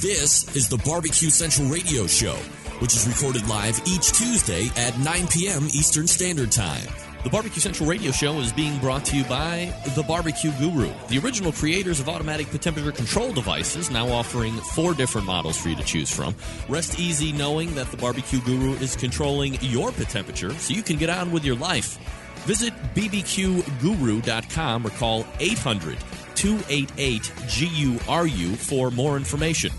This is the Barbecue Central Radio Show, which is recorded live each Tuesday at 9 p.m. Eastern Standard Time. The Barbecue Central Radio Show is being brought to you by The Barbecue Guru, the original creators of automatic temperature control devices, now offering 4 different models for you to choose from. Rest easy knowing that The Barbecue Guru is controlling your pit temperature so you can get on with your life. Visit bbqguru.com or call 800-288-GURU for more information.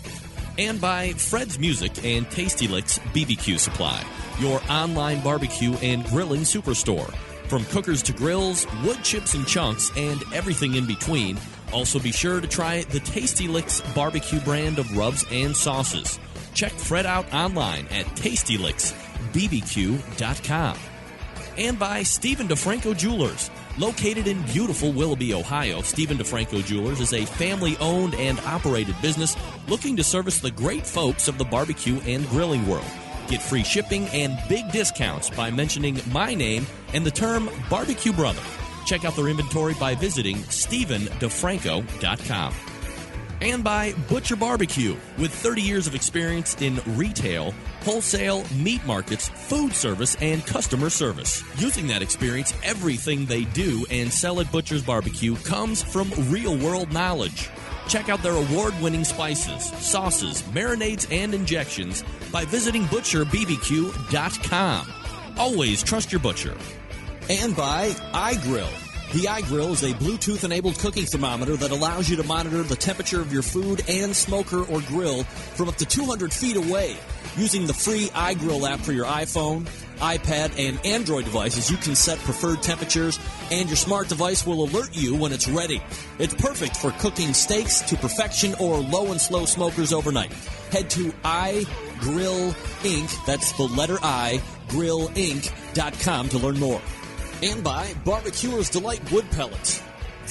And by Fred's Music and Tasty Licks BBQ Supply, your online barbecue and grilling superstore. From cookers to grills, wood chips and chunks, and everything in between. Also be sure to try the Tasty Licks barbecue brand of rubs and sauces. Check Fred out online at tastylicksbbq.com. And by Stephen DeFranco Jewelers. Located in beautiful Willoughby, Ohio, Stephen DeFranco Jewelers is a family-owned and operated business looking to service the great folks of the barbecue and grilling world. Get free shipping and big discounts by mentioning my name and the term Barbecue Brother. Check out their inventory by visiting StephenDeFranco.com. And by Butcher Barbecue, with 30 years of experience in retail, wholesale, meat markets, food service, and customer service. Using that experience, everything they do and sell at Butcher's Barbecue comes from real-world knowledge. Check out their award-winning spices, sauces, marinades, and injections by visiting ButcherBBQ.com. Always trust your butcher. And by iGrill. The iGrill is a Bluetooth-enabled cooking thermometer that allows you to monitor the temperature of your food and smoker or grill from up to 200 feet away. Using the free iGrill app for your iPhone, iPad, and Android devices, you can set preferred temperatures, and your smart device will alert you when it's ready. It's perfect for cooking steaks to perfection or low and slow smokers overnight. Head to iGrill Inc., that's the letter I, grillinc.com to learn more. And by Barbecuer's Delight Wood Pellets,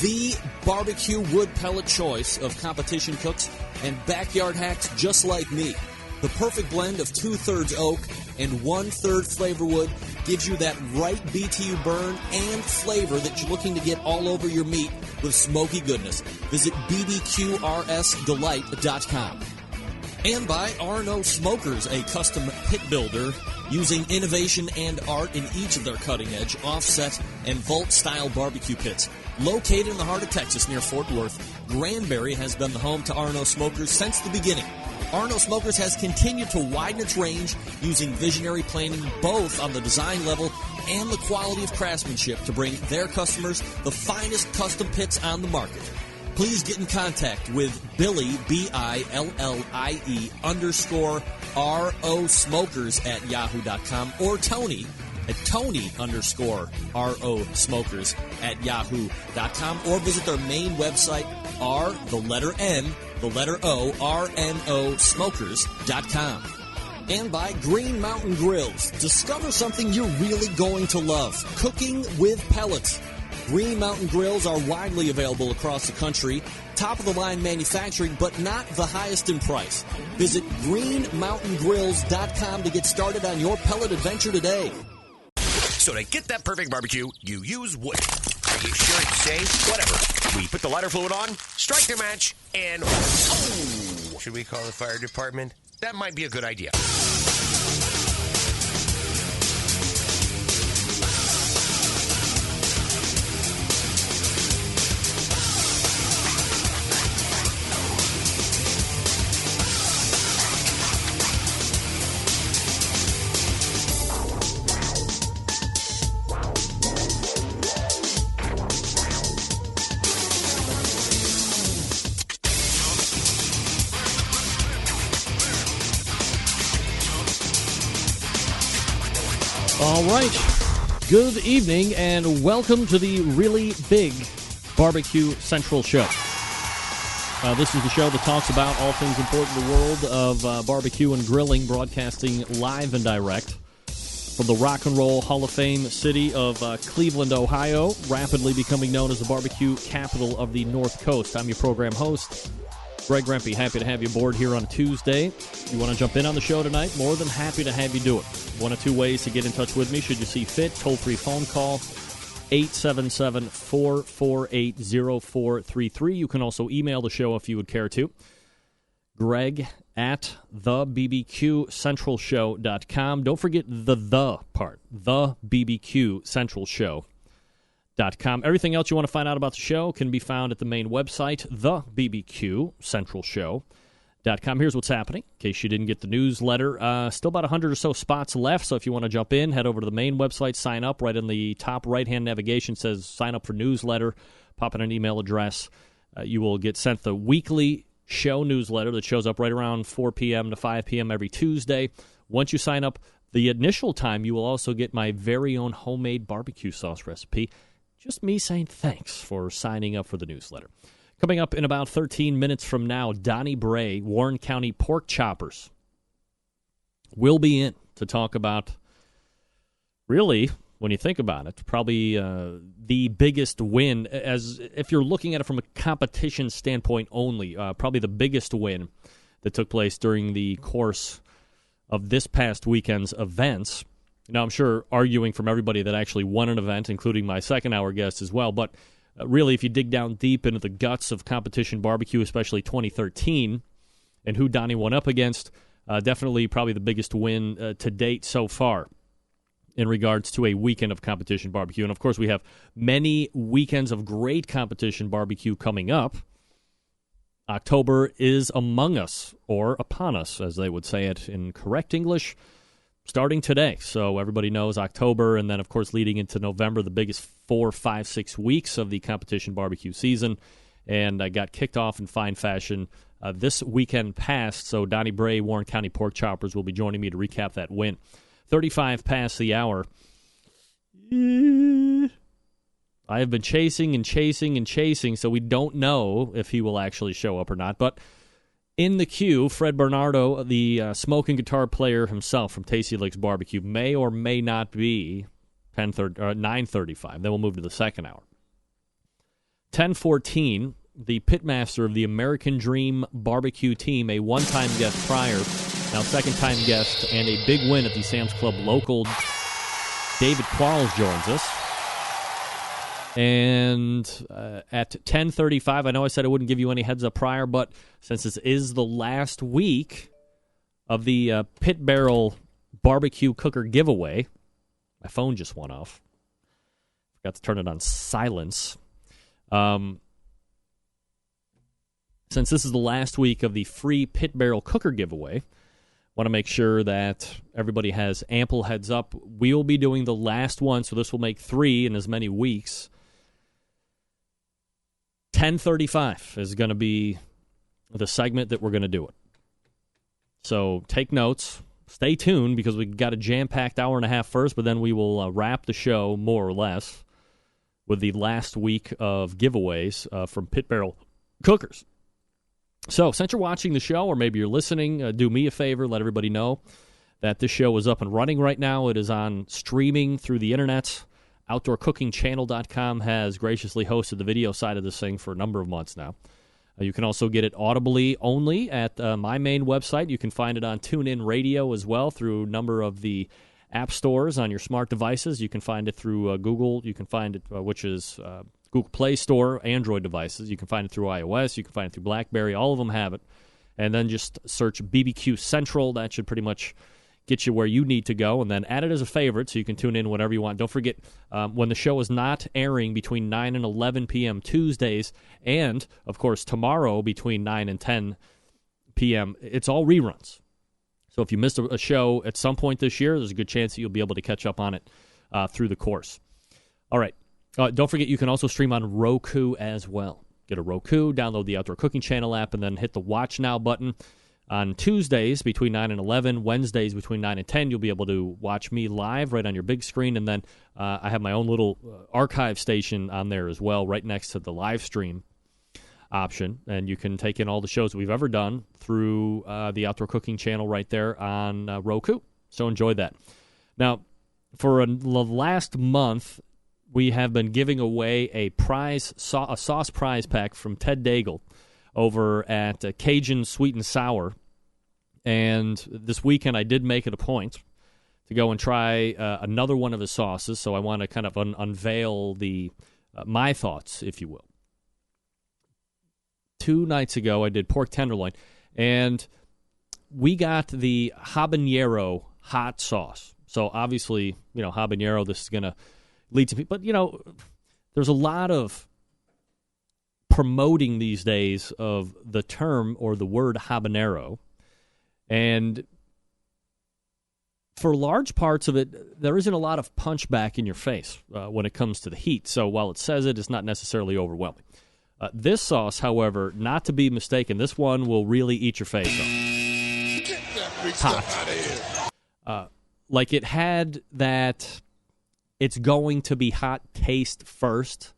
the barbecue wood pellet choice of competition cooks and backyard hacks just like me. The perfect blend of 2/3 oak and 1/3 flavor wood gives you that right BTU burn and flavor that you're looking to get all over your meat with smoky goodness. Visit bbqrsdelight.com. And by R&O Smokers, a custom pit builder using innovation and art in each of their cutting-edge, offset, and vault-style barbecue pits. Located in the heart of Texas near Fort Worth, Granbury has been the home to R&O Smokers since the beginning. R&O Smokers has continued to widen its range using visionary planning both on the design level and the quality of craftsmanship to bring their customers the finest custom pits on the market. Please get in contact with Billy, BILLIE _RO Smokers at yahoo.com or Tony at Tony _RO Smokers at yahoo.com or visit their main website, the letter O, RNO Smokers.com. And by Green Mountain Grills. Discover something you're really going to love. Cooking with pellets. Green Mountain Grills are widely available across the country. Top-of-the-line manufacturing, but not the highest in price. Visit greenmountaingrills.com to get started on your pellet adventure today. So to get that perfect barbecue, you use wood. Are you sure it's safe? Whatever. We put the lighter fluid on, strike the match, and... Oh! Should we call the fire department? That might be a good idea. All right. Good evening and welcome to the really big Barbecue Central show. This is the show that talks about all things important in the world of barbecue and grilling, broadcasting live and direct from the Rock and Roll Hall of Fame city of Cleveland, Ohio, rapidly becoming known as the barbecue capital of the North Coast. I'm your program host, Greg Rempe. Happy to have you aboard here on a Tuesday. You want to jump in on the show tonight? More than happy to have you do it. One of two ways to get in touch with me should you see fit. Toll-free phone call, 877-448-0433. You can also email the show if you would care to. Greg at thebbqcentralshow.com. Don't forget the part, thebbqcentralshow.com. Everything else you want to find out about the show can be found at the main website, thebbqcentralshow.com. Here's what's happening, in case you didn't get the newsletter. Still about 100 or so spots left, so if you want to jump in, head over to the main website, sign up. Right in the top right-hand navigation says sign up for newsletter. Pop in an email address. You will get sent the weekly show newsletter that shows up right around 4 p.m. to 5 p.m. every Tuesday. Once you sign up, the initial time, you will also get my very own homemade barbecue sauce recipe. Just me saying thanks for signing up for the newsletter. Coming up in about 13 minutes from now, Donnie Bray, Warren County Pork Choppers, will be in to talk about, really, when you think about it, probably the biggest win, as if you're looking at it from a competition standpoint only, probably the biggest win that took place during the course of this past weekend's events. Now, I'm sure arguing from everybody that actually won an event, including my second-hour guest as well, but really, if you dig down deep into the guts of competition barbecue, especially 2013, and who Donnie went up against, definitely probably the biggest win to date so far in regards to a weekend of competition barbecue. And, of course, we have many weekends of great competition barbecue coming up. October is among us, or upon us, as they would say it in correct English, starting today. So everybody knows October, and then, of course, leading into November, the biggest 4, 5, 6 weeks of the competition barbecue season. And I got kicked off in fine fashion this weekend past. So Donnie Bray, Warren County Pork Choppers, will be joining me to recap that win. 35 past the hour. I have been chasing and chasing and chasing, so we don't know if he will actually show up or not. But in the queue, Fred Bernardo, the smoking guitar player himself from Tasty Licks Barbecue, may or may not be 9:35. Then we'll move to the second hour. 10:14, the pitmaster of the American Dream Barbecue team, a one-time guest prior, now second-time guest, and a big win at the Sam's Club local, David Quarles joins us. And at 10:35, I know I said I wouldn't give you any heads-up prior, but since this is the last week of the Pit Barrel Barbecue Cooker giveaway, my phone just went off. Forgot to turn it on silence. Since this is the last week of the free Pit Barrel Cooker giveaway, want to make sure that everybody has ample heads up. We will be doing the last one, so this will make 3 in as many weeks. 10:35 is going to be the segment that we're going to do it. So take notes. Stay tuned, because we got a jam-packed hour and a half first, but then we will wrap the show, more or less, with the last week of giveaways from Pit Barrel Cookers. So, since you're watching the show, or maybe you're listening, do me a favor, let everybody know that this show is up and running right now. It is on streaming through the internet. OutdoorCookingChannel.com has graciously hosted the video side of this thing for a number of months now. You can also get it audibly only at my main website. You can find it on TuneIn Radio as well through a number of the app stores on your smart devices. You can find it through Google. You can find it, which is Google Play Store, Android devices. You can find it through iOS. You can find it through BlackBerry. All of them have it. And then just search BBQ Central. That should pretty much get you where you need to go. And then add it as a favorite so you can tune in whenever you want. Don't forget, when the show is not airing between 9 and 11 p.m. Tuesdays, and, of course, tomorrow between 9 and 10 p.m., it's all reruns. So if you missed a show at some point this year, there's a good chance that you'll be able to catch up on it through the course. All right. Don't forget, you can also stream on Roku as well. Get a Roku, download the Outdoor Cooking Channel app, and then hit the Watch Now button. On Tuesdays between 9 and 11, Wednesdays between 9 and 10, you'll be able to watch me live right on your big screen. And then I have my own little archive station on there as well, right next to the live stream option. And you can take in all the shows we've ever done through the Outdoor Cooking Channel right there on Roku. So enjoy that. Now, for the last month, we have been giving away a sauce prize pack from Ted Daigle over at Cajun Sweet and Sour. And this weekend I did make it a point to go and try another one of his sauces, so I want to kind of unveil my thoughts, if you will. 2 nights ago I did pork tenderloin, And we got the habanero hot sauce. So obviously, habanero, this is going to lead to people. But, there's a lot of promoting these days of the term or the word habanero. And for large parts of it, there isn't a lot of punch back in your face when it comes to the heat. So while it says it's not necessarily overwhelming. This sauce, however, not to be mistaken, this one will really eat your face off. Get that big stuff out of here. Like it had that it's going to be hot taste first.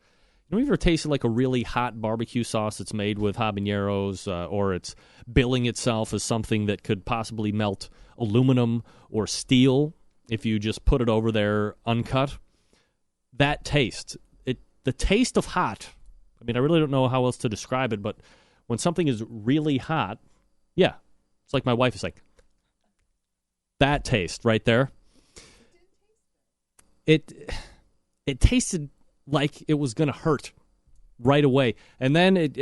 Have you ever tasted like a really hot barbecue sauce that's made with habaneros or it's billing itself as something that could possibly melt aluminum or steel if you just put it over there uncut? That taste, the taste of hot, I mean, I really don't know how else to describe it, but when something is really hot, yeah, it's like my wife is like, that taste right there. It tasted like it was going to hurt right away. And then it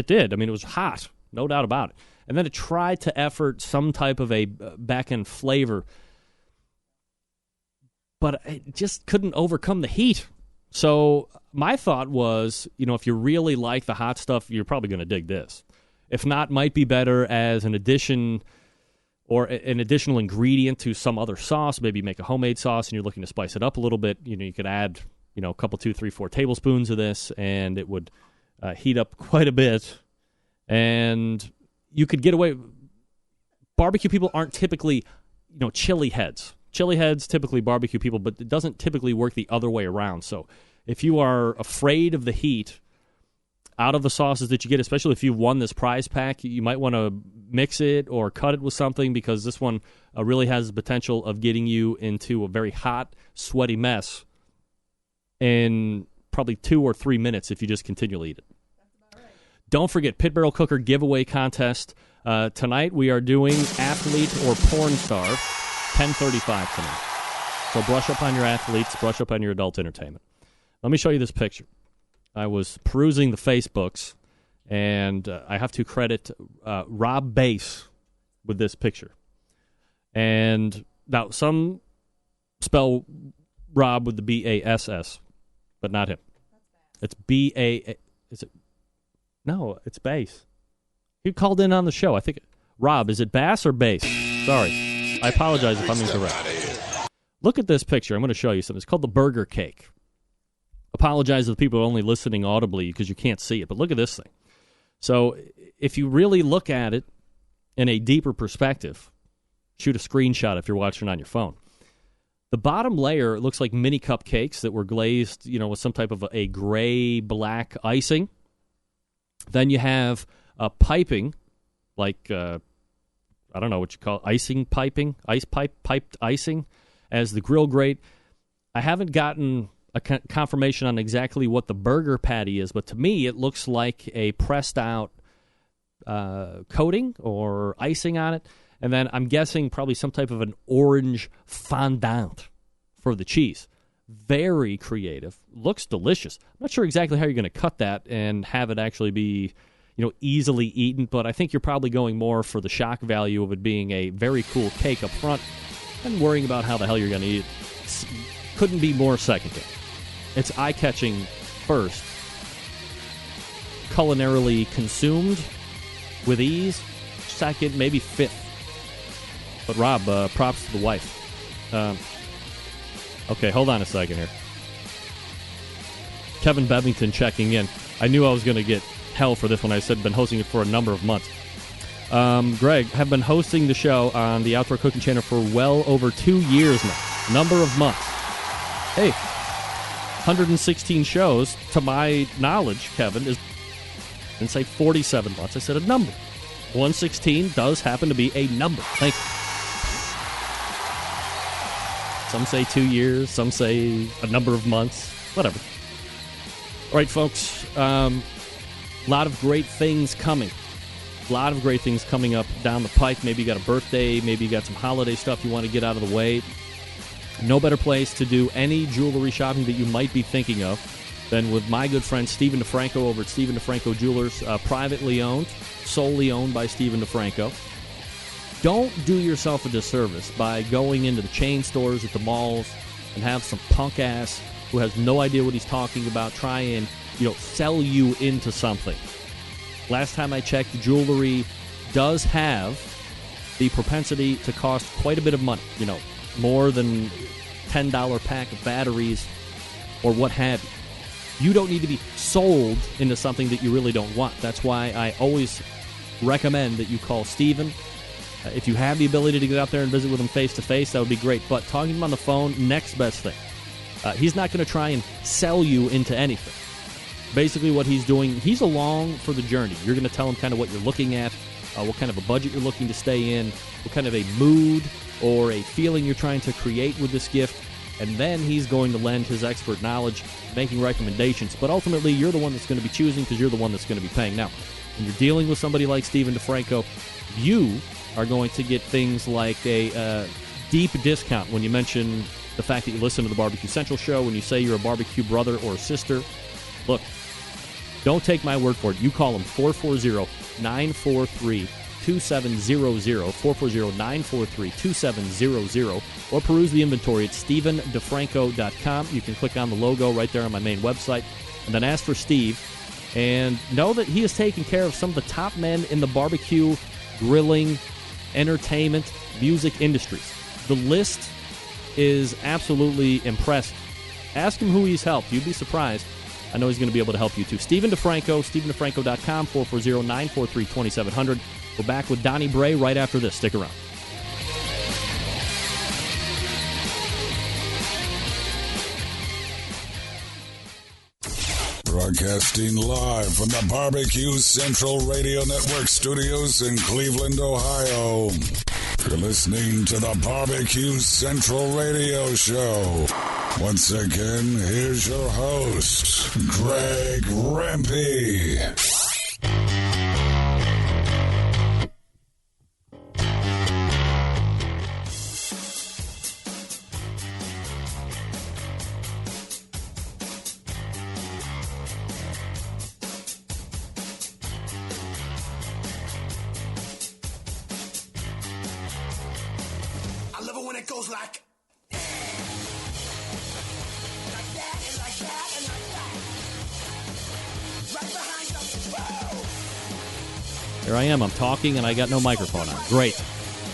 did. I mean, it was hot, no doubt about it. And then it tried to effort some type of a back-end flavor, but it just couldn't overcome the heat. So my thought was, if you really like the hot stuff, you're probably going to dig this. If not, might be better as an addition or an additional ingredient to some other sauce. Maybe make a homemade sauce and you're looking to spice it up a little bit. You could add, a couple, 2, 3, 4 tablespoons of this, and it would heat up quite a bit. And you could get away. Barbecue people aren't typically, chili heads. Chili heads typically barbecue people, but it doesn't typically work the other way around. So if you are afraid of the heat out of the sauces that you get, especially if you won this prize pack, you might want to mix it or cut it with something, because this one really has the potential of getting you into a very hot, sweaty mess in probably 2 or 3 minutes if you just continually eat it. That's about right. Don't forget, Pit Barrel Cooker giveaway contest. Tonight we are doing athlete or porn star, 10:35 tonight. So brush up on your athletes, brush up on your adult entertainment. Let me show you this picture. I was perusing the Facebooks, and I have to credit Rob Bass with this picture. And now some spell Rob with the B-A-S-S, but not him. It's B-A... Is it? No, it's Bass. He called in on the show. I think... Rob, is it Bass or Bass? Sorry. I apologize if I'm incorrect. Look at this picture. I'm going to show you something. It's called the burger cake. Apologize to the people only listening audibly because you can't see it, but look at this thing. So if you really look at it in a deeper perspective, shoot a screenshot if you're watching on your phone. The bottom layer looks like mini cupcakes that were glazed, with some type of a gray-black icing. Then you have piping, like, I don't know what you call it, icing piping, piped icing as the grill grate. I haven't gotten a confirmation on exactly what the burger patty is, but to me it looks like a pressed out coating or icing on it, and then I'm guessing probably some type of an orange fondant for the cheese. Very creative, looks delicious. I'm not sure exactly how you're going to cut that and have it actually be easily eaten, but I think you're probably going more for the shock value of it being a very cool cake up front and worrying about how the hell you're going to eat it. Couldn't be more secondary. It's eye-catching first, culinarily consumed with ease, second, maybe fifth. But Rob, props to the wife. Okay, hold on a second here. Kevin Bevington checking in. I knew I was going to get hell for this one. I said been hosting it for a number of months. Greg, have been hosting the show on the Outdoor Cooking Channel for well over 2 years now. Number of months. Hey, 116 shows, to my knowledge, Kevin, is, and say 47 months. I said a number. 116 does happen to be a number. Thank you. Some say 2 years, some say a number of months, whatever. All right, folks, a lot of great things coming. A lot of great things coming up down the pike. Maybe you got a birthday, maybe you got some holiday stuff you want to get out of the way. No better place to do any jewelry shopping that you might be thinking of than with my good friend Stephen DeFranco over at Stephen DeFranco Jewelers, privately owned, solely owned by Stephen DeFranco. Don't do yourself a disservice by going into the chain stores at the malls and have some punk ass who has no idea what he's talking about try and, sell you into something. Last time I checked, jewelry does have the propensity to cost quite a bit of money, more than $10 pack of batteries or what have you. You don't need to be sold into something that you really don't want. That's why I always recommend that you call Steven. If you have the ability to get out there and visit with him face-to-face, that would be great. But talking to him on the phone, next best thing. He's not going to try and sell you into anything. Basically what he's doing, he's along for the journey. You're going to tell him kind of what you're looking at, what kind of a budget you're looking to stay in, what kind of a mood or a feeling you're trying to create with this gift, and then he's going to lend his expert knowledge, making recommendations. But ultimately, you're the one that's going to be choosing because you're the one that's going to be paying. Now, when you're dealing with somebody like Stephen DeFranco, you are going to get things like a deep discount when you mention the fact that you listen to the Barbecue Central show, when you say you're a barbecue brother or sister. Look, don't take my word for it. You call them 440-943-2700, 440-943-2700, or peruse the inventory at StephenDeFranco.com. You can click on the logo right there on my main website, and then ask for Steve, and know that he is taking care of some of the top men in the barbecue, grilling, entertainment, music industries. The list is absolutely impressive. Ask him who he's helped. You'd be surprised. I know he's going to be able to help you too. Stephen DeFranco, StephenDeFranco.com, 440-943-2700. We're back with Donnie Bray right after this. Stick around. Broadcasting live from the Barbecue Central Radio Network studios in Cleveland, Ohio. You're listening to the Barbecue Central Radio Show. Once again, here's your host, Greg Rempe. Here I am. I'm talking, and I got no microphone on. Great.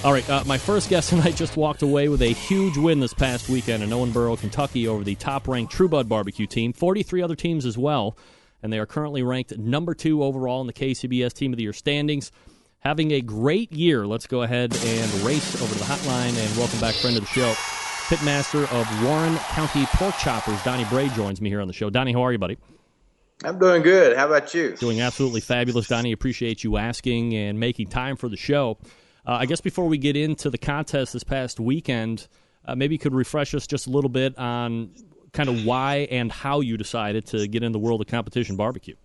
All right, my first guest tonight just walked away with a huge win this past weekend in Owensboro, Kentucky, over the top-ranked True Bud barbecue team. 43 other teams as well, and they are currently ranked number 2 overall in the KCBS Team of the Year standings. Having a great year. Let's go ahead and race over to the hotline, and welcome back, friend of the show, pitmaster of Warren County Pork Choppers, Donnie Bray, joins me here on the show. Donnie, how are you, buddy? I'm doing good. How about you? Doing absolutely fabulous, Donnie. Appreciate you asking and making time for the show. I guess before we get into the contest this past weekend, maybe you could refresh us just a little bit on kind of why and how you decided to get in the world of competition barbecue.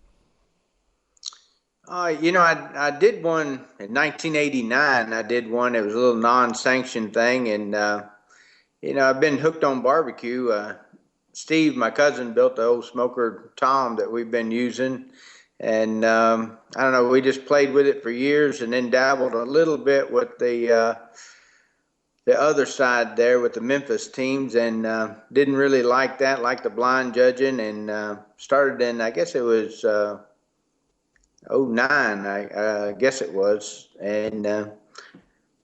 I did one in 1989. I did one. It was a little non-sanctioned thing, and I've been hooked on barbecue. Steve, my cousin, built the old smoker Tom that we've been using. And I don't know, we just played with it for years and then dabbled a little bit with the other side there with the Memphis teams, and didn't really like that, like the blind judging, and started in, I guess it was 09, I guess it was, and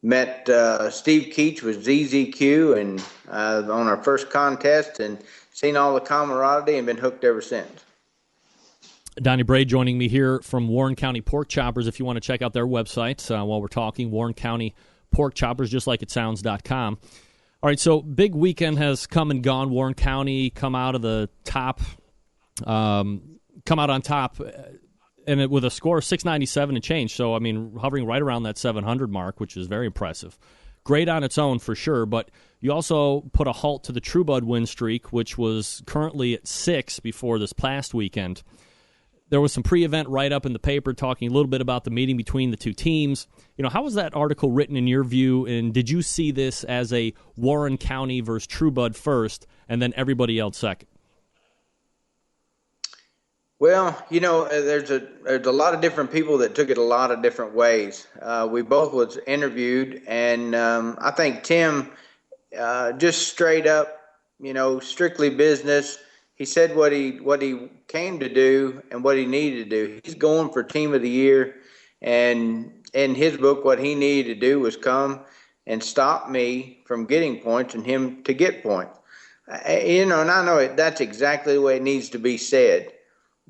met Steve Keach with ZZQ and on our first contest, and seen all the camaraderie and been hooked ever since. Donnie Bray joining me here from Warren County Pork Choppers. If you want to check out their website while we're talking, Warren County Pork Choppers, just like it sounds.com. All right, so big weekend has come and gone. Warren County come out of the top, come out on top, and with a score of 697 and change. So, I mean, hovering right around that 700 mark, which is very impressive. Great on its own for sure, but you also put a halt to the True Bud win streak, which was currently at 6 before this past weekend. There was some pre-event write-up in the paper talking a little bit about the meeting between the two teams. How was that article written in your view, and did you see this as a Warren County versus True Bud first, and then everybody else second? Well, there's a lot of different people that took it a lot of different ways. We both was interviewed, and I think Tim just straight up, strictly business. He said what he came to do and what he needed to do. He's going for Team of the Year, and in his book, what he needed to do was come and stop me from getting points and him to get points. And I know that's exactly the way it needs to be said.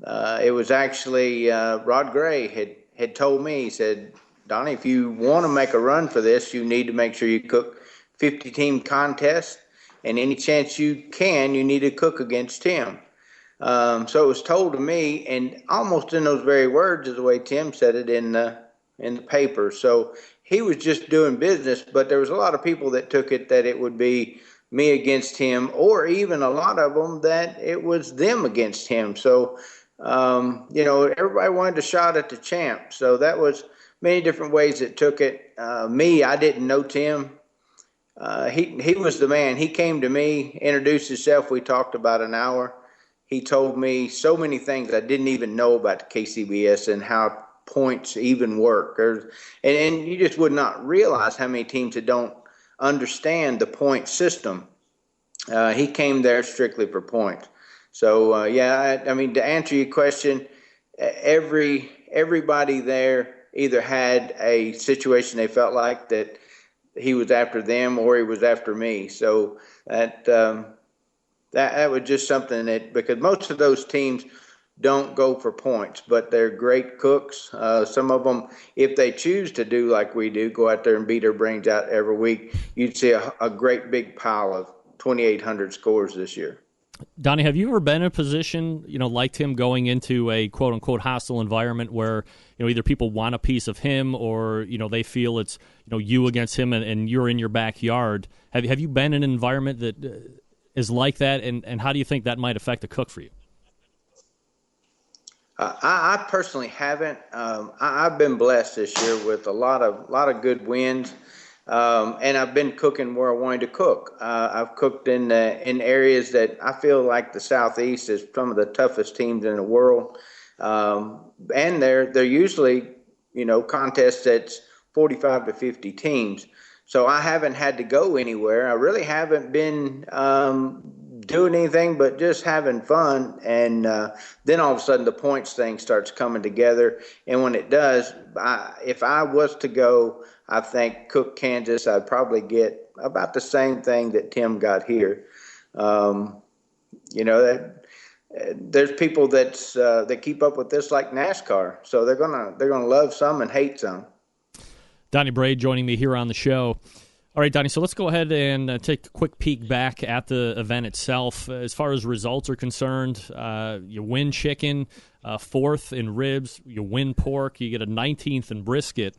It was actually Rod Gray had told me, he said, Donnie, if you want to make a run for this, you need to make sure you cook 50-team contests, and any chance you can, you need to cook against Tim. So it was told to me, and almost in those very words is the way Tim said it in the paper. So he was just doing business, but there was a lot of people that took it that it would be me against him, or even a lot of them that it was them against him. So, everybody wanted a shot at the champ. So that was many different ways that took it. I didn't know Tim. He was the man. He came to me, introduced himself. We talked about an hour. He told me so many things I didn't even know about the KCBS and how points even work. And you just would not realize how many teams that don't understand the point system. He came there strictly for points. So, to answer your question, everybody there either had a situation they felt like that he was after them or he was after me. So that was just something that, because most of those teams don't go for points, but they're great cooks. Some of them, if they choose to do like we do, go out there and beat their brains out every week, you'd see a great big pile of 2,800 scores this year. Donnie, have you ever been in a position, like him, going into a quote-unquote hostile environment where, either people want a piece of him or, they feel it's, you against him and you're in your backyard? Have you been in an environment that is like that, and how do you think that might affect a cook for you? I personally haven't. I've been blessed this year with a lot of good wins. And I've been cooking where I wanted to cook. I've cooked in areas that I feel like the Southeast is some of the toughest teams in the world. And they're usually, contests that's 45 to 50 teams. So I haven't had to go anywhere. I really haven't been doing anything but just having fun. And then all of a sudden the points thing starts coming together. And when it does, if I was to go, I think cook Kansas, I'd probably get about the same thing that Tim got here. There's people that keep up with this like NASCAR, so they're gonna love some and hate some. Donnie Braid joining me here on the show. All right, Donnie, so let's go ahead and take a quick peek back at the event itself. As far as results are concerned, you win chicken, 4th in ribs, you win pork, you get a 19th in brisket.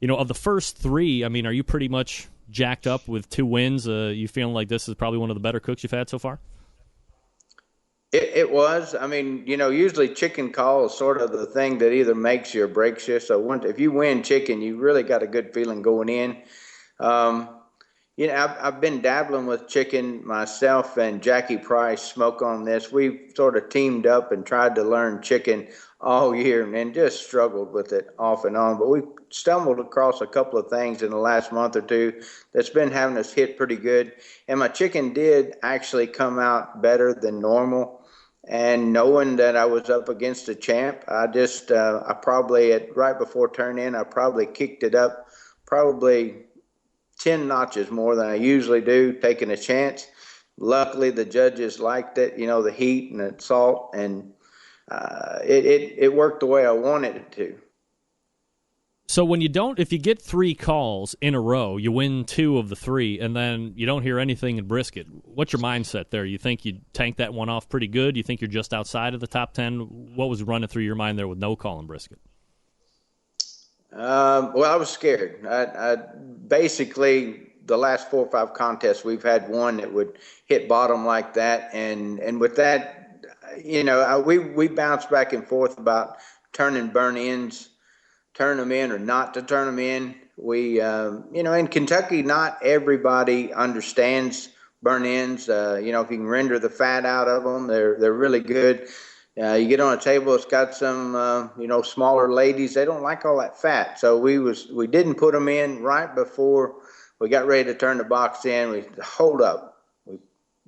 Of the first 3, are you pretty much jacked up with 2 wins? You feeling like this is probably one of the better cooks you've had so far? It was. Usually chicken call is sort of the thing that either makes you or breaks you. So if you win chicken, you really got a good feeling going in. I've been dabbling with chicken myself, and Jackie Price, Smoke on This. We've sort of teamed up and tried to learn chicken all year and just struggled with it off and on. But we stumbled across a couple of things in the last month or two that's been having us hit pretty good. And my chicken did actually come out better than normal. And knowing that I was up against a champ, I probably right before turn in, I probably kicked it up probably 10 notches more than I usually do, taking a chance. Luckily, the judges liked it, the heat and the salt, and it worked the way I wanted it to. So if you get 3 calls in a row, you win 2 of the 3, and then you don't hear anything in brisket, what's your mindset there? You think you tank that one off pretty good? You think you're just outside of the top 10? What was running through your mind there with no call in brisket? Well, I was scared. I basically, the last 4 or 5 contests, we've had one that would hit bottom like that. And with that, we bounced back and forth about turning burn ends, turn them in or not to turn them in. We, in Kentucky, not everybody understands burn ends. If you can render the fat out of them, they're really good. You get on a table, it's got some, smaller ladies. They don't like all that fat. So we didn't put them in right before we got ready to turn the box in. We hold up. We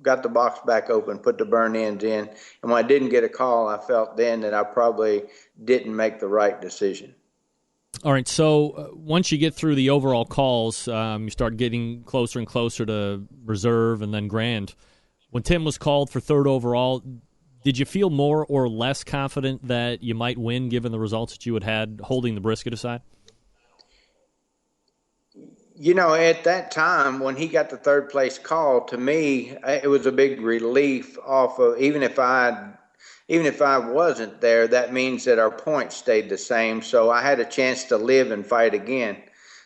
got the box back open, put the burn ends in. And when I didn't get a call, I felt then that I probably didn't make the right decision. All right, so once you get through the overall calls, you start getting closer and closer to reserve and then grand. When Tim was called for third overall, did you feel more or less confident that you might win given the results that you had holding the brisket aside? At that time, when he got the third place call, to me, it was a big relief off of, even if I wasn't there, that means that our points stayed the same. So I had a chance to live and fight again.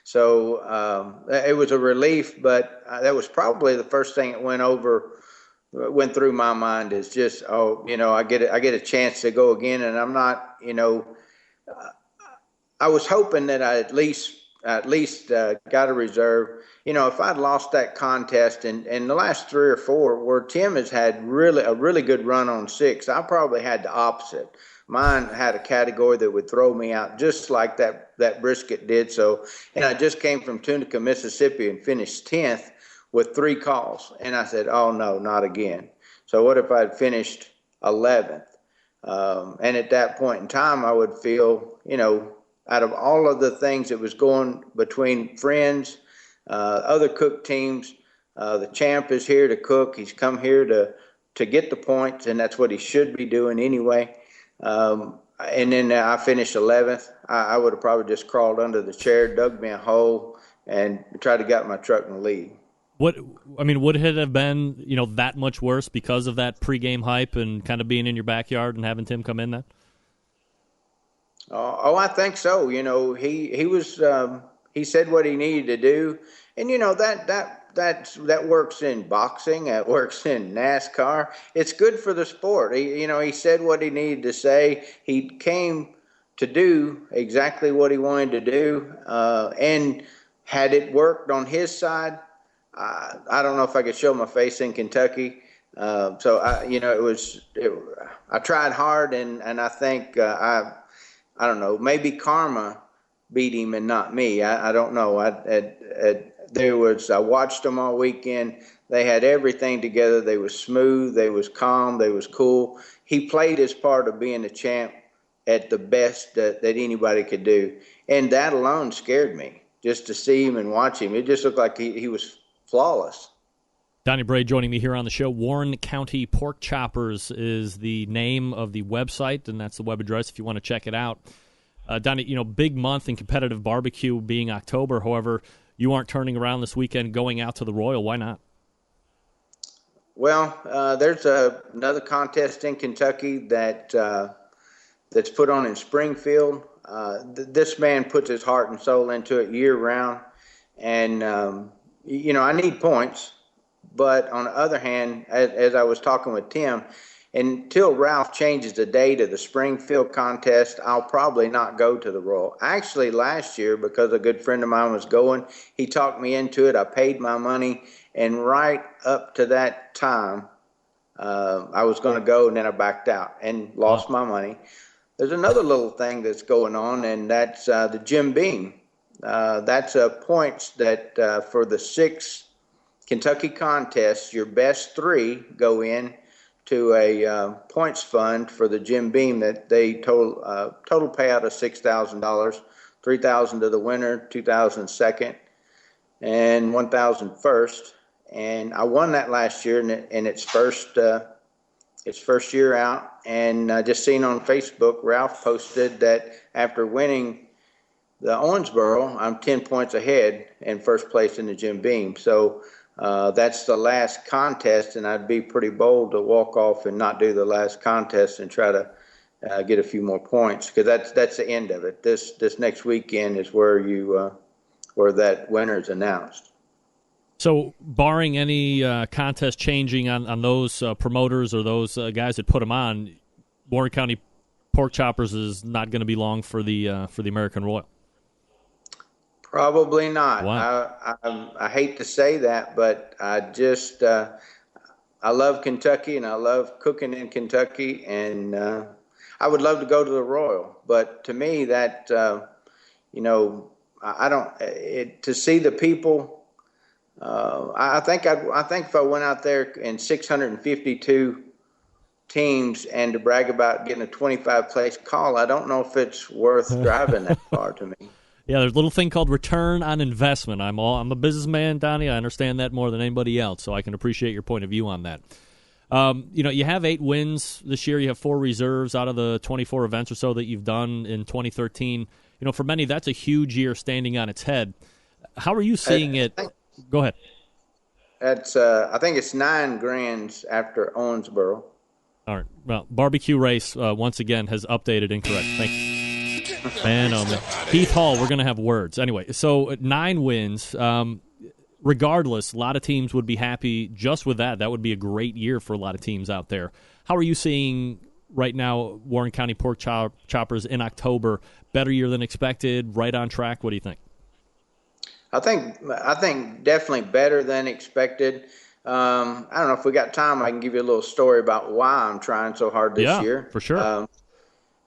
So it was a relief, but that was probably the first thing that went through my mind is just, I get a chance to go again. And I'm not, I was hoping that I at least got a reserve. If I'd lost that contest and the last 3 or 4 where Tim has had a really good run on 6, I probably had the opposite. Mine had a category that would throw me out just like that brisket did. So, and I just came from Tunica, Mississippi and finished 10th with 3 calls. And I said, oh no, not again. So what if I'd finished 11th? And at that point in time, I would feel, out of all of the things that was going between friends, other cook teams, the champ is here to cook. He's come here to get the points, and that's what he should be doing anyway. And then I finished 11th. I would have probably just crawled under the chair, dug me a hole, and tried to get my truck in the lead. Would it have been, that much worse because of that pregame hype and kind of being in your backyard and having Tim come in then? I think so. He was he said what he needed to do, and that works in boxing. It works in NASCAR. It's good for the sport. He said what he needed to say. He came to do exactly what he wanted to do, and had it worked on his side, I don't know if I could show my face in Kentucky. So I tried hard, and I think I don't know, maybe karma beat him and not me. I don't know. I watched them all weekend. They had everything together. They was smooth. They was calm. They was cool. He played his part of being the champ at the best that anybody could do. And that alone scared me, just to see him and watch him. It just looked like he was flawless. Donnie Bray joining me here on the show. Warren County Pork Choppers is the name of the website, and that's the web address if you want to check it out. Donnie, big month in competitive barbecue being October. However, you aren't turning around this weekend going out to the Royal. Why not? Well, there's another contest in Kentucky that's put on in Springfield. This man puts his heart and soul into it year round. And, I need points. But on the other hand, as I was talking with Tim, until Ralph changes the date of the Springfield contest, I'll probably not go to the Royal. Actually, last year, because a good friend of mine was going, he talked me into it. I paid my money, and right up to that time, I was going to go, and then I backed out and lost my money. There's another little thing that's going on, and that's the Jim Beam. That's points that for the 6 Kentucky contests, your best 3 go in to a points fund for the Jim Beam that they total payout of $6,000, $3,000 to the winner, $2,000 second, and $1,000 first. And I won that last year, and its first year out. And I just seen on Facebook, Ralph posted that after winning the Owensboro, I'm 10 points ahead in first place in the Jim Beam. So that's the last contest, and I'd be pretty bold to walk off and not do the last contest and try to get a few more points, because that's the end of it. This next weekend is where where that winner is announced. So, barring any contest changing on those promoters or those guys that put them on, Warren County Pork Choppers is not going to be long for the American Royal. Probably not. Wow. I hate to say that, but I just I love Kentucky, and I love cooking in Kentucky, and I would love to go to the Royal. But to me, that I don't to see the people. I think if I went out there in 652 teams and to brag about getting a 25 place call, I don't know if it's worth driving that far to me. Yeah, there's a little thing called return on investment. I'm a businessman, Donnie. I understand that more than anybody else, so I can appreciate your point of view on that. You have 8 wins this year. You have 4 reserves out of the 24 events or so that you've done in 2013. For many, that's a huge year standing on its head. How are you seeing it? Go ahead. That's I think it's 9 grands after Owensboro. All right. Well, Barbecue Race, once again, has updated incorrect. Thank you. Man, oh man. Heath Hall, we're going to have words. Anyway, so 9 wins. Regardless, a lot of teams would be happy just with that. That would be a great year for a lot of teams out there. How are you seeing right now Warren County Pork Choppers in October? Better year than expected, right on track? What do you think? I think definitely better than expected. I don't know if we got time. I can give you a little story about why I'm trying so hard this year. Yeah, for sure.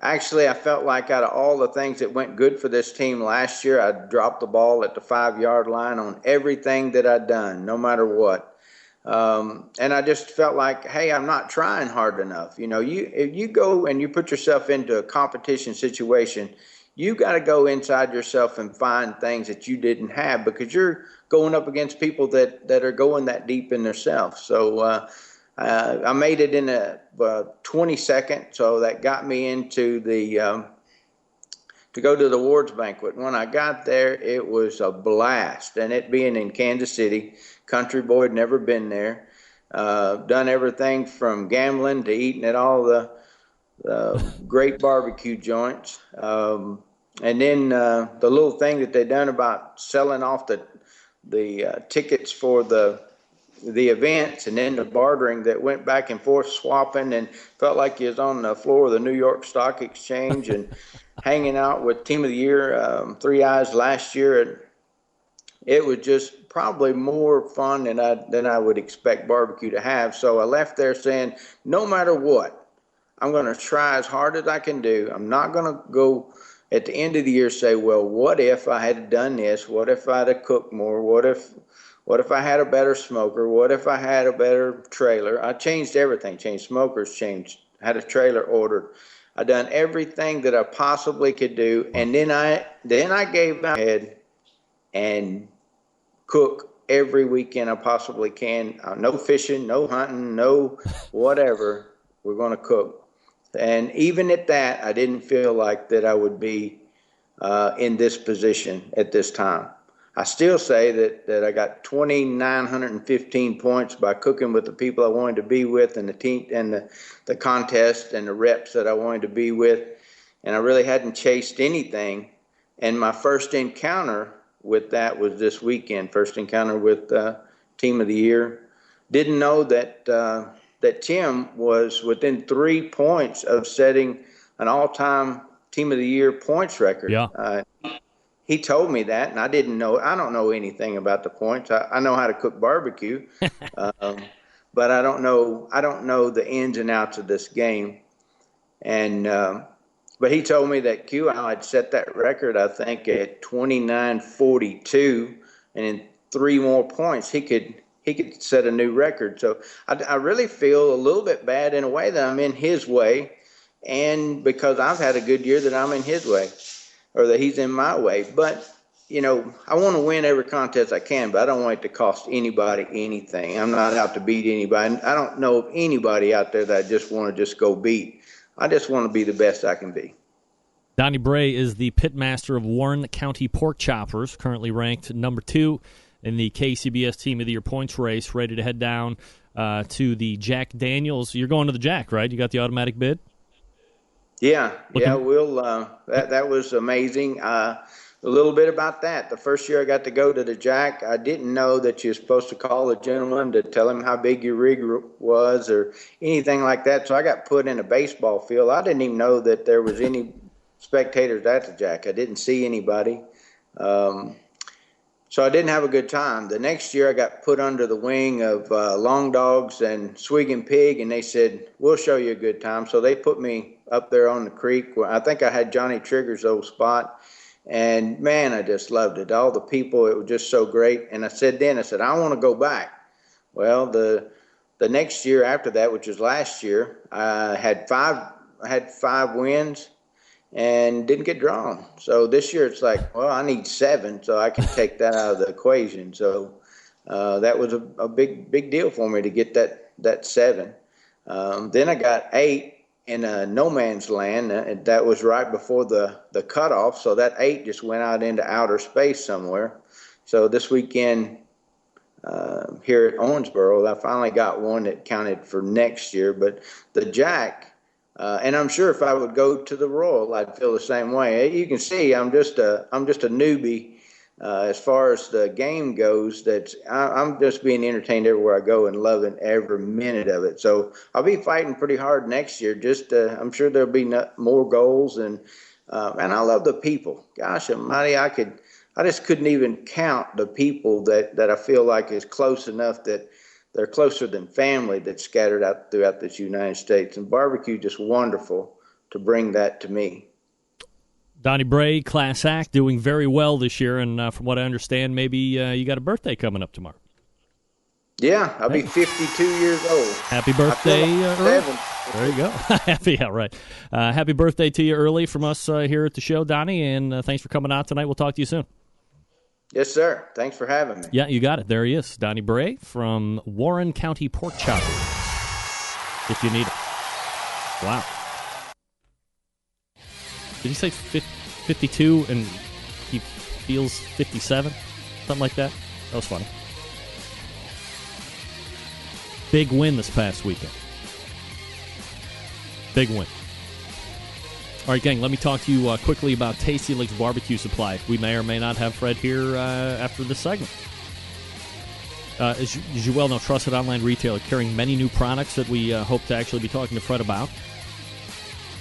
Actually, I felt like out of all the things that went good for this team last year, I dropped the ball at the 5-yard line on everything that I'd done, no matter what. And I just felt like, hey, I'm not trying hard enough. If you go and you put yourself into a competition situation, you got to go inside yourself and find things that you didn't have, because you're going up against people that are going that deep in themselves. So I made it in a 22nd, so that got me into the to go to the awards banquet. When I got there, it was a blast, and it being in Kansas City, country boy, had never been there. Done everything from gambling to eating at all the great barbecue joints. And then the little thing that they done about selling off the tickets for the events, and then the bartering that went back and forth, swapping, and felt like you was on the floor of the New York Stock Exchange and hanging out with Team of the Year, 3 Eyes last year. And it was just probably more fun than I would expect barbecue to have. So I left there saying, no matter what, I'm going to try as hard as I can do. I'm not going to go at the end of the year say, well, what if I had done this? What if I'd have cooked more? What if I had a better smoker? What if I had a better trailer? I changed everything. Changed smokers, had a trailer ordered. I done everything that I possibly could do, and then I gave my head and cook every weekend I possibly can. No fishing, no hunting, no whatever. We're going to cook. And even at that, I didn't feel like that I would be in this position at this time. I still say that I got 2,915 points by cooking with the people I wanted to be with, and the team and the contest and the reps that I wanted to be with. And I really hadn't chased anything. And my first encounter with that was this weekend, first encounter with Team of the Year. Didn't know that Tim was within 3 points of setting an all-time Team of the Year points record. Yeah. He told me that, and I didn't know. I don't know anything about the points. I know how to cook barbecue, but I don't know the ins and outs of this game. And but he told me that QL had set that record, I think, at 29:42, and in 3 more points, he could set a new record. So I really feel a little bit bad in a way that I'm in his way, and because I've had a good year that I'm in his way, or that he's in my way. But, I want to win every contest I can, but I don't want it to cost anybody anything. I'm not out to beat anybody. I don't know of anybody out there that I just want to just go beat. I just want to be the best I can be. Donnie Bray is the pitmaster of Warren County Pork Choppers, currently ranked number 2 in the KCBS Team of the Year points race, ready to head down to the Jack Daniels. You're going to the Jack, right? You got the automatic bid? Yeah, we'll. That was amazing. A little bit about that. The first year I got to go to the Jack, I didn't know that you're supposed to call a gentleman to tell him how big your rig was or anything like that. So I got put in a baseball field. I didn't even know that there was any spectators at the Jack. I didn't see anybody. So So I didn't have a good time. The next year I got put under the wing of Long Dogs and Swiggin' Pig, and they said, we'll show you a good time. So they put me up there on the creek. I think I had Johnny Trigger's old spot. And, man, I just loved it. All the people, it was just so great. And I said, I want to go back. Well, the next year after that, which was last year, I had five wins and didn't get drawn. So this year it's like, well, I need 7 so I can take that out of the equation. So that was a big deal for me to get that 7. Then I got 8 in no man's land. That was right before the cutoff. So that 8 just went out into outer space somewhere. So this weekend here at Owensboro, I finally got one that counted for next year. But the Jack, and I'm sure if I would go to the Royal, I'd feel the same way. You can see I'm just a newbie as far as the game goes. I'm just being entertained everywhere I go and loving every minute of it. So I'll be fighting pretty hard next year. I'm sure there'll be more goals, and I love the people. Gosh almighty, I just couldn't even count the people that I feel like is close enough that they're closer than family that's scattered out throughout this United States. And barbecue, just wonderful to bring that to me. Donnie Bray, Class Act, doing very well this year. And from what I understand, maybe you got a birthday coming up tomorrow. Yeah, I'll be 52 years old. Happy birthday, early. 7. There you go. Happy birthday to you early from us here at the show, Donnie. And thanks for coming out tonight. We'll talk to you soon. Yes, sir. Thanks for having me. Yeah, you got it. There he is, Donnie Bray from Warren County Pork Choppers, if you need it. Wow. Did he say 52 and he feels 57? Something like that? That was funny. Big win this past weekend. Big win. All right, gang, let me talk to you quickly about Tasty Licks Barbecue Supply. We may or may not have Fred here after this segment. As you well know, trusted online retailer carrying many new products that we hope to actually be talking to Fred about.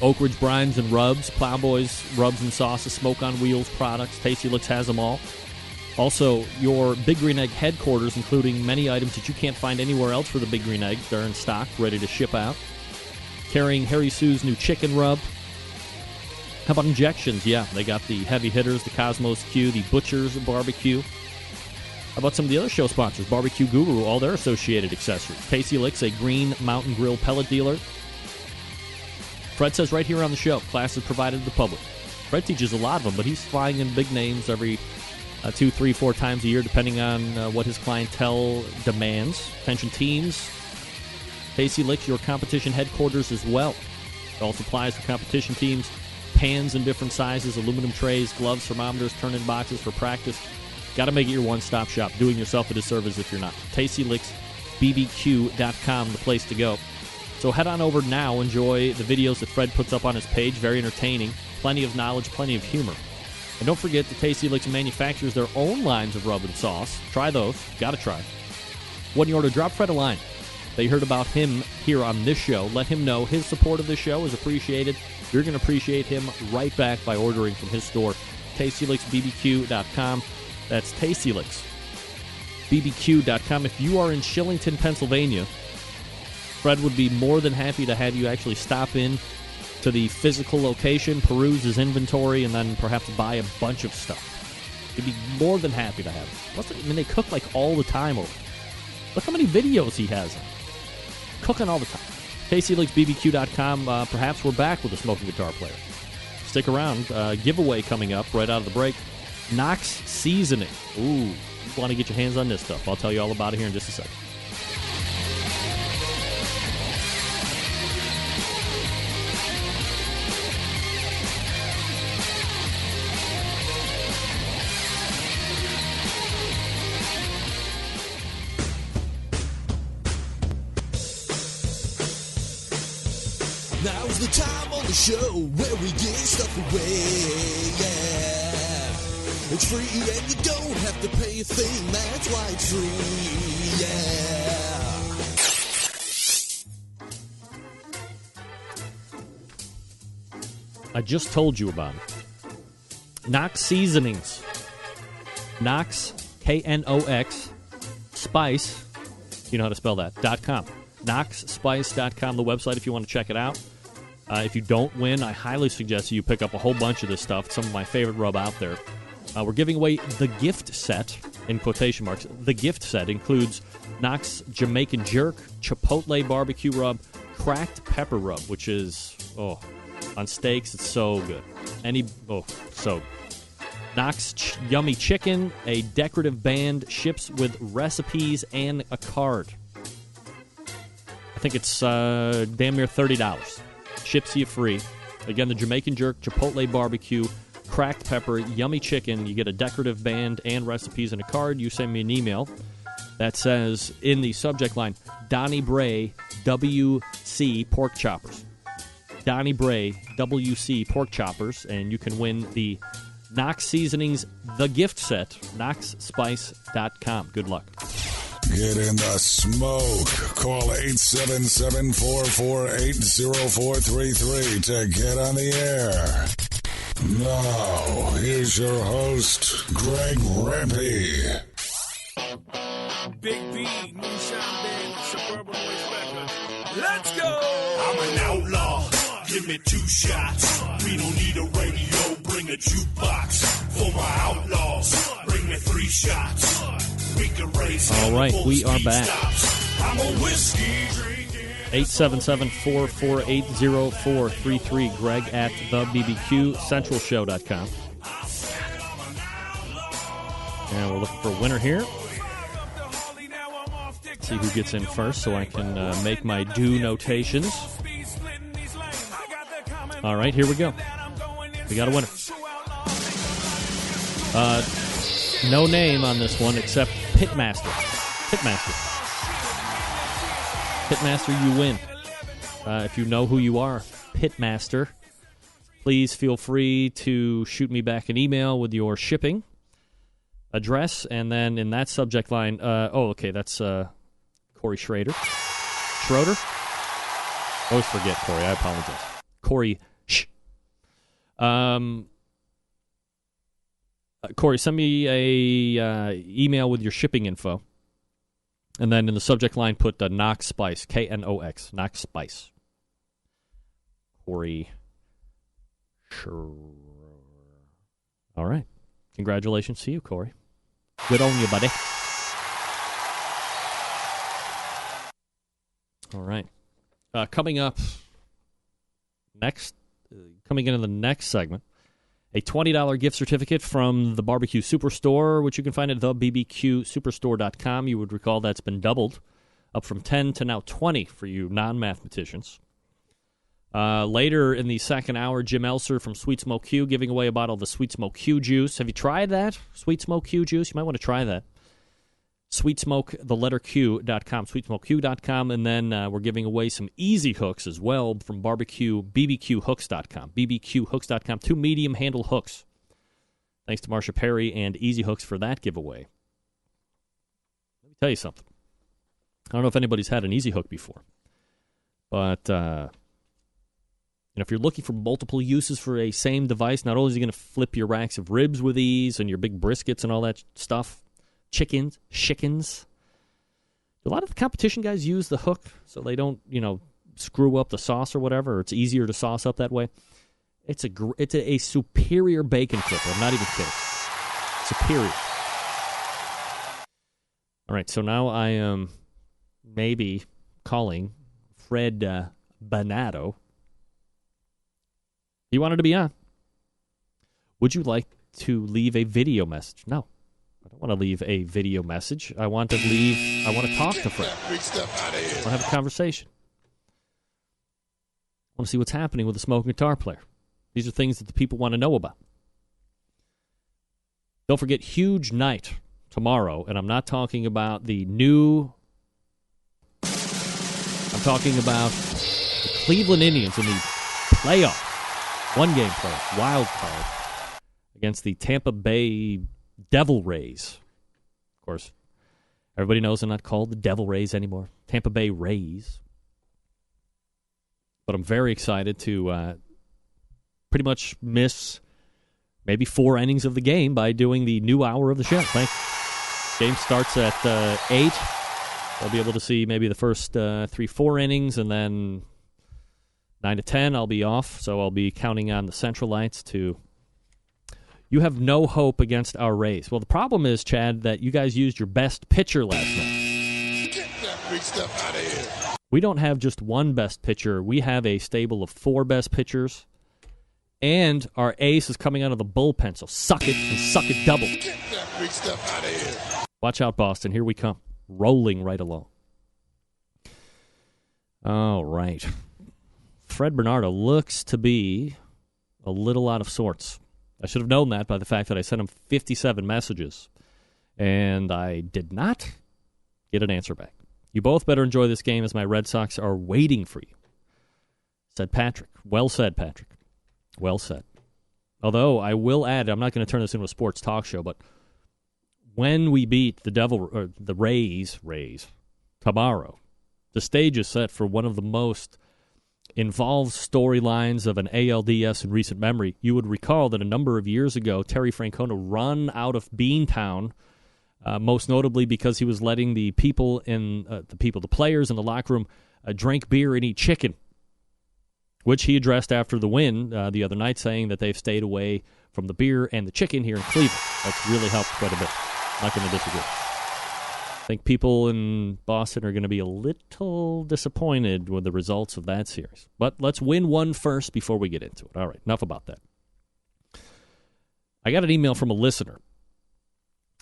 Oak Ridge brines and rubs, Plowboys rubs and sauces, Smoke on Wheels products. Tasty Licks has them all. Also, your Big Green Egg headquarters, including many items that you can't find anywhere else for the Big Green Egg. They're in stock, ready to ship out. Carrying Harry Sue's new chicken rub. How about injections? Yeah, they got the heavy hitters, the Cosmos Q, the Butcher's Barbecue. How about some of the other show sponsors? Barbecue Guru, all their associated accessories. Tasty Licks, a Green Mountain Grill pellet dealer. Fred says right here on the show, classes provided to the public. Fred teaches a lot of them, but he's flying in big names every 2, 3, 4 times a year, depending on what his clientele demands. Attention teams, Tasty Licks, your competition headquarters as well. It all supplies for competition teams. Pans in different sizes, aluminum trays, gloves, thermometers, turn-in boxes for practice. Got to make it your one-stop shop. Doing yourself a disservice if you're not. TastyLicksBBQ.com, the place to go. So head on over now. Enjoy the videos that Fred puts up on his page. Very entertaining. Plenty of knowledge, plenty of humor. And don't forget that Tasty Licks manufactures their own lines of rub and sauce. Try those. Got to try. When you order, drop Fred a line. They heard about him here on this show. Let him know his support of this show is appreciated. You're going to appreciate him right back by ordering from his store, TastyLicksBBQ.com. That's TastyLicksBBQ.com. If you are in Shillington, Pennsylvania, Fred would be more than happy to have you actually stop in to the physical location, peruse his inventory, and then perhaps buy a bunch of stuff. He'd be more than happy to have it. I mean, they cook like all the time over. Look how many videos he has on. Cooking all the time. TastyLicksBBQ.com. Perhaps we're back with a smoking guitar player. Stick around. Giveaway coming up right out of the break. Knox Seasoning. Ooh, you want to get your hands on this stuff. I'll tell you all about it here in just a second. Now's the time on the show where we give stuff away, yeah. It's free and you don't have to pay a thing, that's why it's free, yeah. I just told you about it. Knox Seasonings. Knox KNOX Spice, you know how to spell that, .com. KnoxSpice.com, the website if you want to check it out. If you don't win, I highly suggest you pick up a whole bunch of this stuff. It's some of my favorite rub out there. We're giving away the gift set, in quotation marks. The gift set includes Knox Jamaican Jerk, Chipotle Barbecue Rub, Cracked Pepper Rub, which is, on steaks, it's so good. So Knox Yummy Chicken, a decorative band, ships with recipes and a card. I think it's damn near $30. Ships you free. Again, the Jamaican Jerk, Chipotle Barbecue, Cracked Pepper, Yummy Chicken. You get a decorative band and recipes and a card. You send me an email that says in the subject line, Donnie Bray, WC Pork Choppers. Donnie Bray, WC Pork Choppers, and you can win the Knox Seasonings The Gift Set, KnoxSpice.com. Good luck. Get in the smoke. Call 877-448-0433 to get on the air. Now, here's your host, Greg Rempe. Big B, Moonshine Band, Suburban Waste Records. Let's go! I'm an outlaw. Give me 2 shots. We don't need a radio. Bring a jukebox. For my outlaws, bring me 3 shots. We can race. All right, we are back. I'm a whiskey drinking. 877-448-0433. Greg at thebbqcentralshow.com. And we're looking for a winner here. See who gets in first so I can make my due notations. All right, here we go. We got a winner. No name on this one except Pitmaster. Pitmaster, you win. If you know who you are, Pitmaster, please feel free to shoot me back an email with your shipping address, and then in that subject line, that's Corey Schroeder. Always forget Corey, I apologize. Corey Corey, send me a email with your shipping info. And then in the subject line, put Knox Spice, KNOX, Knox Spice. Corey. Sure. All right. Congratulations to you, Corey. Good on you, buddy. All right. Coming into the next segment, a $20 gift certificate from the Barbecue Superstore, which you can find at thebbqsuperstore.com. You would recall that's been doubled, up from 10 to now 20 for you non-mathematicians. Later in the second hour, Jim Elser from Sweet Smoke Q giving away a bottle of the Sweet Smoke Q juice. Have you tried that? Sweet Smoke Q juice? You might want to try that. SweetsmokeQ.com, SweetsmokeQ.com, and then we're giving away some Easy Hooks as well from BBQHooks.com, BBQHooks.com, 2 medium handle hooks. Thanks to Marsha Perry and Easy Hooks for that giveaway. Let me tell you something. I don't know if anybody's had an Easy Hook before, but if you're looking for multiple uses for a same device, not only is it going to flip your racks of ribs with ease and your big briskets and all that stuff, chickens. A lot of the competition guys use the hook so they don't, screw up the sauce or whatever, or it's easier to sauce up that way. It's a superior bacon clipper. I'm not even kidding. Superior. All right, so now I am maybe calling Fred Bonato. He wanted to be on. Would you like to leave a video message? No. I don't want to leave a video message. I want to talk to Fred. I want to have a conversation. I want to see what's happening with the smoking guitar player. These are things that the people want to know about. Don't forget, huge night tomorrow, and I'm not talking about the new... I'm talking about the Cleveland Indians in the playoff, one-game playoff, wild card, against the Tampa Bay Devil Rays. Of course, everybody knows they're not called the Devil Rays anymore. Tampa Bay Rays. But I'm very excited to pretty much miss maybe 4 innings of the game by doing the new hour of the show. Game starts at 8. I'll be able to see maybe the first 3-4 innings, and then 9 to 10 I'll be off, so I'll be counting on the Centralites to... You have no hope against our Rays. Well, the problem is, Chad, that you guys used your best pitcher last night. Get that big stuff out of here. We don't have just one best pitcher. We have a stable of 4 best pitchers, and our ace is coming out of the bullpen, so suck it and suck it double. Get that big stuff out of here. Watch out, Boston. Here we come. Rolling right along. All right. Fred Bernardo looks to be a little out of sorts. I should have known that by the fact that I sent him 57 messages, and I did not get an answer back. You both better enjoy this game as my Red Sox are waiting for you, said Patrick. Well said, Patrick. Well said. Although, I will add, I'm not going to turn this into a sports talk show, but when we beat the Rays tomorrow, the stage is set for one of the most involved storylines of an ALDS in recent memory. You would recall that a number of years ago, Terry Francona run out of Beantown, most notably because he was letting the players in the locker room drink beer and eat chicken, which he addressed after the win the other night, saying that they've stayed away from the beer and the chicken here in Cleveland. That's really helped quite a bit. Not going to disagree. I think people in Boston are going to be a little disappointed with the results of that series. But let's win one first before we get into it. All right, enough about that. I got an email from a listener,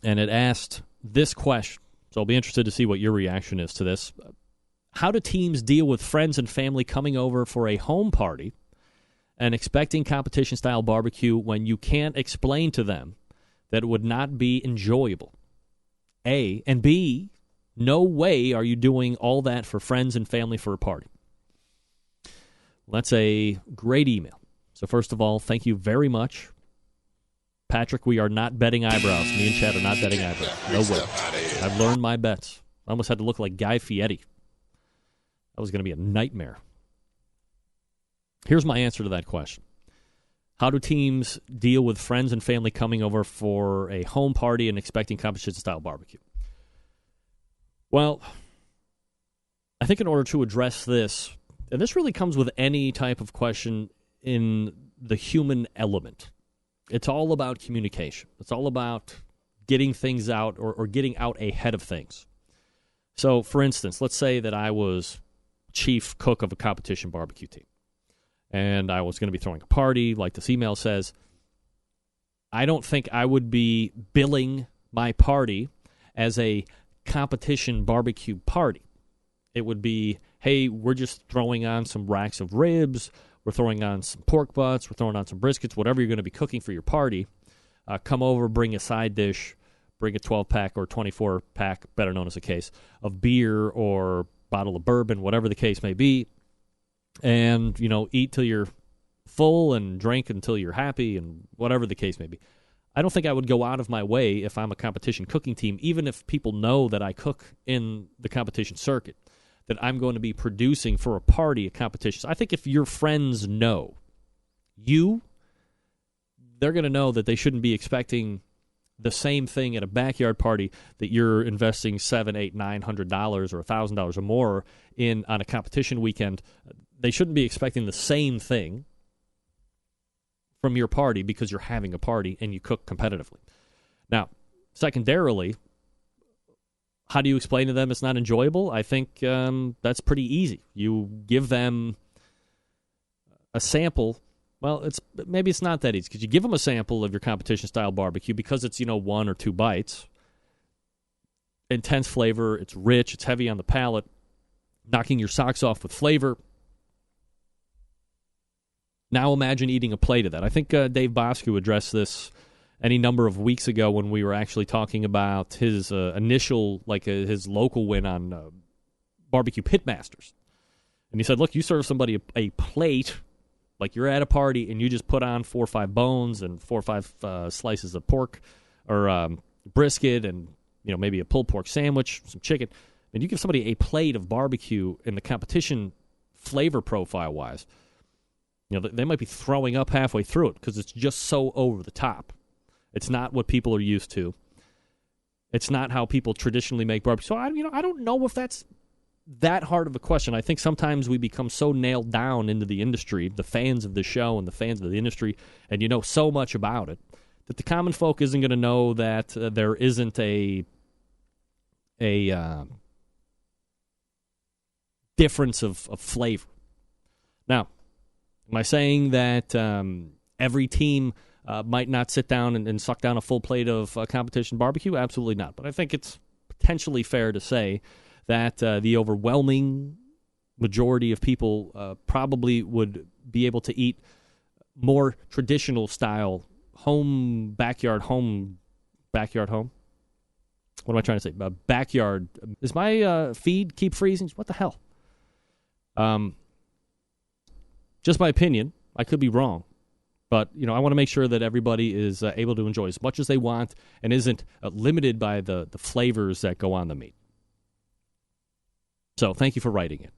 and it asked this question. So I'll be interested to see what your reaction is to this. How do teams deal with friends and family coming over for a home party and expecting competition-style barbecue when you can't explain to them that it would not be enjoyable? A, and B, no way are you doing all that for friends and family for a party. Well, that's a great email. So first of all, thank you very much. Patrick, we are not betting eyebrows. Me and Chad are not betting eyebrows. No way. I've learned my bets. I almost had to look like Guy Fieri. That was going to be a nightmare. Here's my answer to that question. How do teams deal with friends and family coming over for a home party and expecting competition-style barbecue? Well, I think in order to address this, and this really comes with any type of question in the human element, it's all about communication. It's all about getting things out or getting out ahead of things. So, for instance, let's say that I was chief cook of a competition barbecue team, and I was going to be throwing a party, like this email says. I don't think I would be billing my party as a competition barbecue party. It would be, hey, we're just throwing on some racks of ribs, we're throwing on some pork butts, we're throwing on some briskets, whatever you're going to be cooking for your party. Come over, bring a side dish, bring a 12-pack or 24-pack, better known as a case, of beer or bottle of bourbon, whatever the case may be. And, eat till you're full and drink until you're happy and whatever the case may be. I don't think I would go out of my way if I'm a competition cooking team, even if people know that I cook in the competition circuit, that I'm going to be producing for a party at competitions. I think if your friends know you, they're going to know that they shouldn't be expecting the same thing at a backyard party that you're investing $700, $800, $900 or $1,000 or more in on a competition weekend. They shouldn't be expecting the same thing from your party because you're having a party and you cook competitively. Now, secondarily, how do you explain to them it's not enjoyable? I think that's pretty easy. You give them a sample. Well, maybe it's not that easy because you give them a sample of your competition-style barbecue because it's, 1 or 2 bites. Intense flavor. It's rich. It's heavy on the palate. Knocking your socks off with flavor. Now imagine eating a plate of that. I think Dave Boscu addressed this any number of weeks ago when we were actually talking about his initial, his local win on Barbecue Pitmasters. And he said, look, you serve somebody a plate, like you're at a party, and you just put on 4 or 5 bones and 4 or 5 slices of pork or brisket and maybe a pulled pork sandwich, some chicken. And you give somebody a plate of barbecue in the competition flavor profile-wise, they might be throwing up halfway through it because it's just so over the top. It's not what people are used to. It's not how people traditionally make barbecue. So, I don't know if that's that hard of a question. I think sometimes we become so nailed down into the industry, the fans of the show and the fans of the industry, and you know so much about it, that the common folk isn't going to know that there isn't a difference of flavor. Now, am I saying that every team might not sit down and suck down a full plate of competition barbecue? Absolutely not. But I think it's potentially fair to say that the overwhelming majority of people probably would be able to eat more traditional style backyard home. What am I trying to say? Backyard. Does my feed keep freezing? What the hell? Just my opinion. I could be wrong. But, I want to make sure that everybody is able to enjoy as much as they want and isn't limited by the flavors that go on the meat. So, thank you for writing it.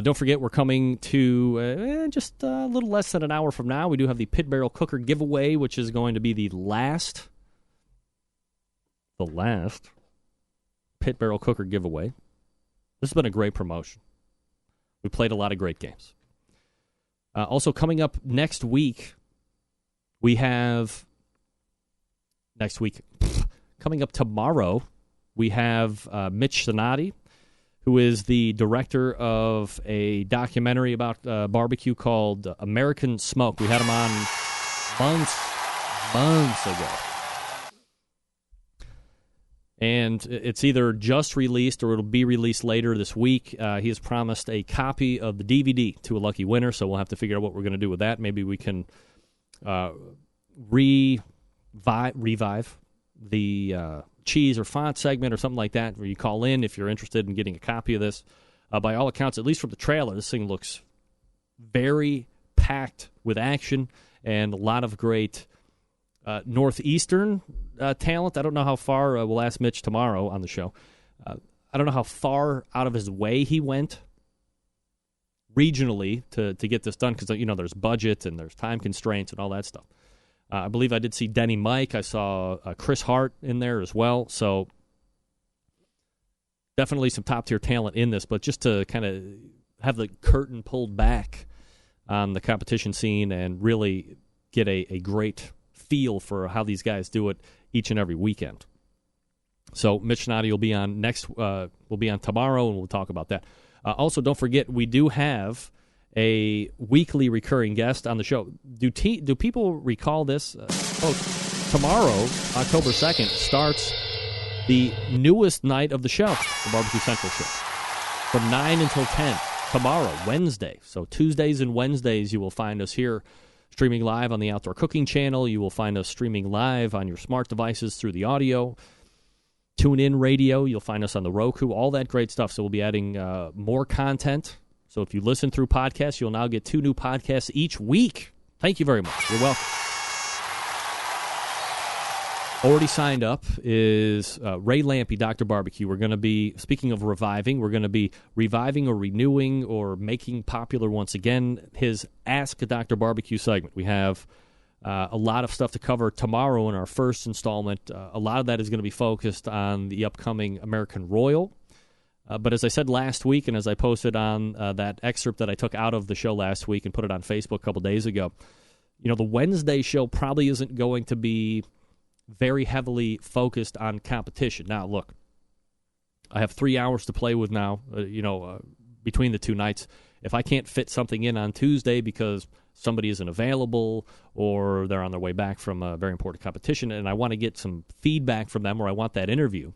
Don't forget, we're coming to just a little less than an hour from now. We do have the Pit Barrel Cooker giveaway, which is going to be the last Pit Barrel Cooker giveaway. This has been a great promotion. We played a lot of great games. Also, coming up next week, coming up tomorrow, we have Mitch Sonati, who is the director of a documentary about barbecue called American Smoke. We had him on months ago. And it's either just released or it'll be released later this week. He has promised a copy of the DVD to a lucky winner, so we'll have to figure out what we're going to do with that. Maybe we can revive the cheese or font segment or something like that, where you call in if you're interested in getting a copy of this. By all accounts, at least from the trailer, this thing looks very packed with action and a lot of great Northeastern talent. I don't know how far, we'll ask Mitch tomorrow on the show. I don't know how far out of his way he went regionally to get this done, because there's budget and there's time constraints and all that stuff. I believe I did see Denny Mike. I saw Chris Hart in there as well. So definitely some top-tier talent in this, but just to kind of have the curtain pulled back on the competition scene and really get a great feel for how these guys do it each and every weekend. So Mitch Noddy will be on tomorrow, and we'll talk about that. Also, don't forget, we do have a weekly recurring guest on the show. Do people recall this? Tomorrow, October 2nd, starts the newest night of the show, the Barbecue Central Show, from 9 until 10. Tomorrow, Wednesday. So Tuesdays and Wednesdays, you will find us here streaming live on the Outdoor Cooking Channel. You will find us streaming live on your smart devices through the audio. TuneIn Radio, you'll find us on the Roku, all that great stuff. So we'll be adding more content. So if you listen through podcasts, you'll now get 2 new podcasts each week. Thank you very much. You're welcome. Already signed up is Ray Lampe, Dr. Barbecue. We're going to be, speaking of reviving, we're going to be reviving or renewing or making popular once again his Ask Dr. Barbecue segment. We have a lot of stuff to cover tomorrow in our first installment. A lot of that is going to be focused on the upcoming American Royal. But as I said last week, and as I posted on that excerpt that I took out of the show last week and put it on Facebook a couple days ago, the Wednesday show probably isn't going to be very heavily focused on competition. Now, look, I have 3 hours to play with now, between the 2 nights. If I can't fit something in on Tuesday because somebody isn't available or they're on their way back from a very important competition and I want to get some feedback from them or I want that interview,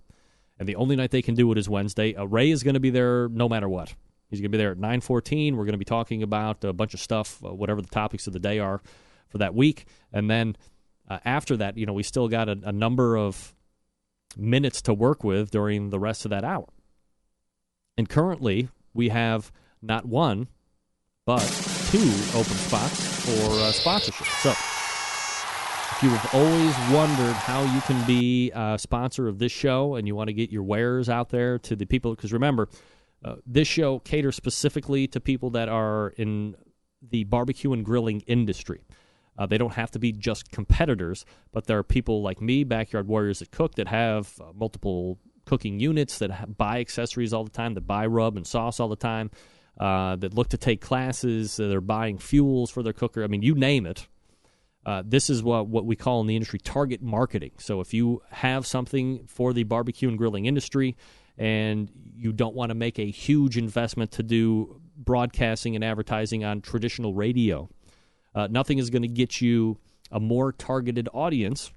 and the only night they can do it is Wednesday, Ray is going to be there no matter what. He's going to be there at 9:14. We're going to be talking about a bunch of stuff, whatever the topics of the day are for that week. And then after that, we still got a number of minutes to work with during the rest of that hour. And currently, we have not 1, but 2 open spots for sponsorship. So if you have always wondered how you can be a sponsor of this show and you want to get your wares out there to the people, because remember, this show caters specifically to people that are in the barbecue and grilling industry. They don't have to be just competitors, but there are people like me, Backyard Warriors that cook, that have multiple cooking units, that buy accessories all the time, that buy rub and sauce all the time, that look to take classes, that are buying fuels for their cooker. I mean, you name it. This is what we call in the industry target marketing. So if you have something for the barbecue and grilling industry and you don't want to make a huge investment to do broadcasting and advertising on traditional radio, nothing is going to get you a more targeted audience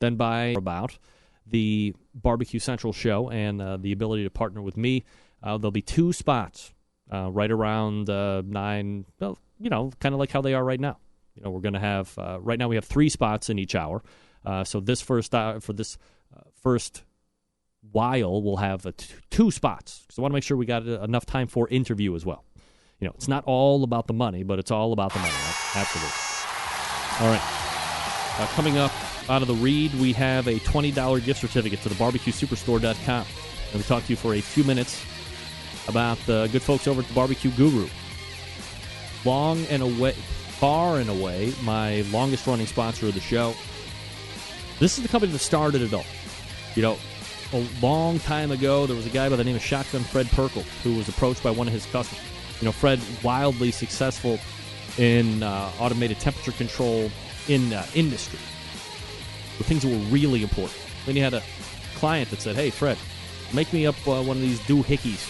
than by about the Barbecue Central show and the ability to partner with me. There'll be 2 spots right around 9, well, kind of like how they are right now. We're going to have, right now we have 3 spots in each hour. So this first while, we'll have 2 spots. So I want to make sure we got enough time for interview as well. It's not all about the money, but it's all about the money, right? Absolutely. All right. Coming up out of the read, we have a $20 gift certificate to the BarbecueSuperstore.com. And we talk to you for a few minutes about the good folks over at the Barbecue Guru. Far and away, my longest-running sponsor of the show. This is the company that started it all. A long time ago, there was a guy by the name of Shotgun Fred Perkle who was approached by one of his customers. Fred, wildly successful in automated temperature control in industry, the things that were really important. Then you had a client that said, "Hey, Fred, make me up one of these doohickeys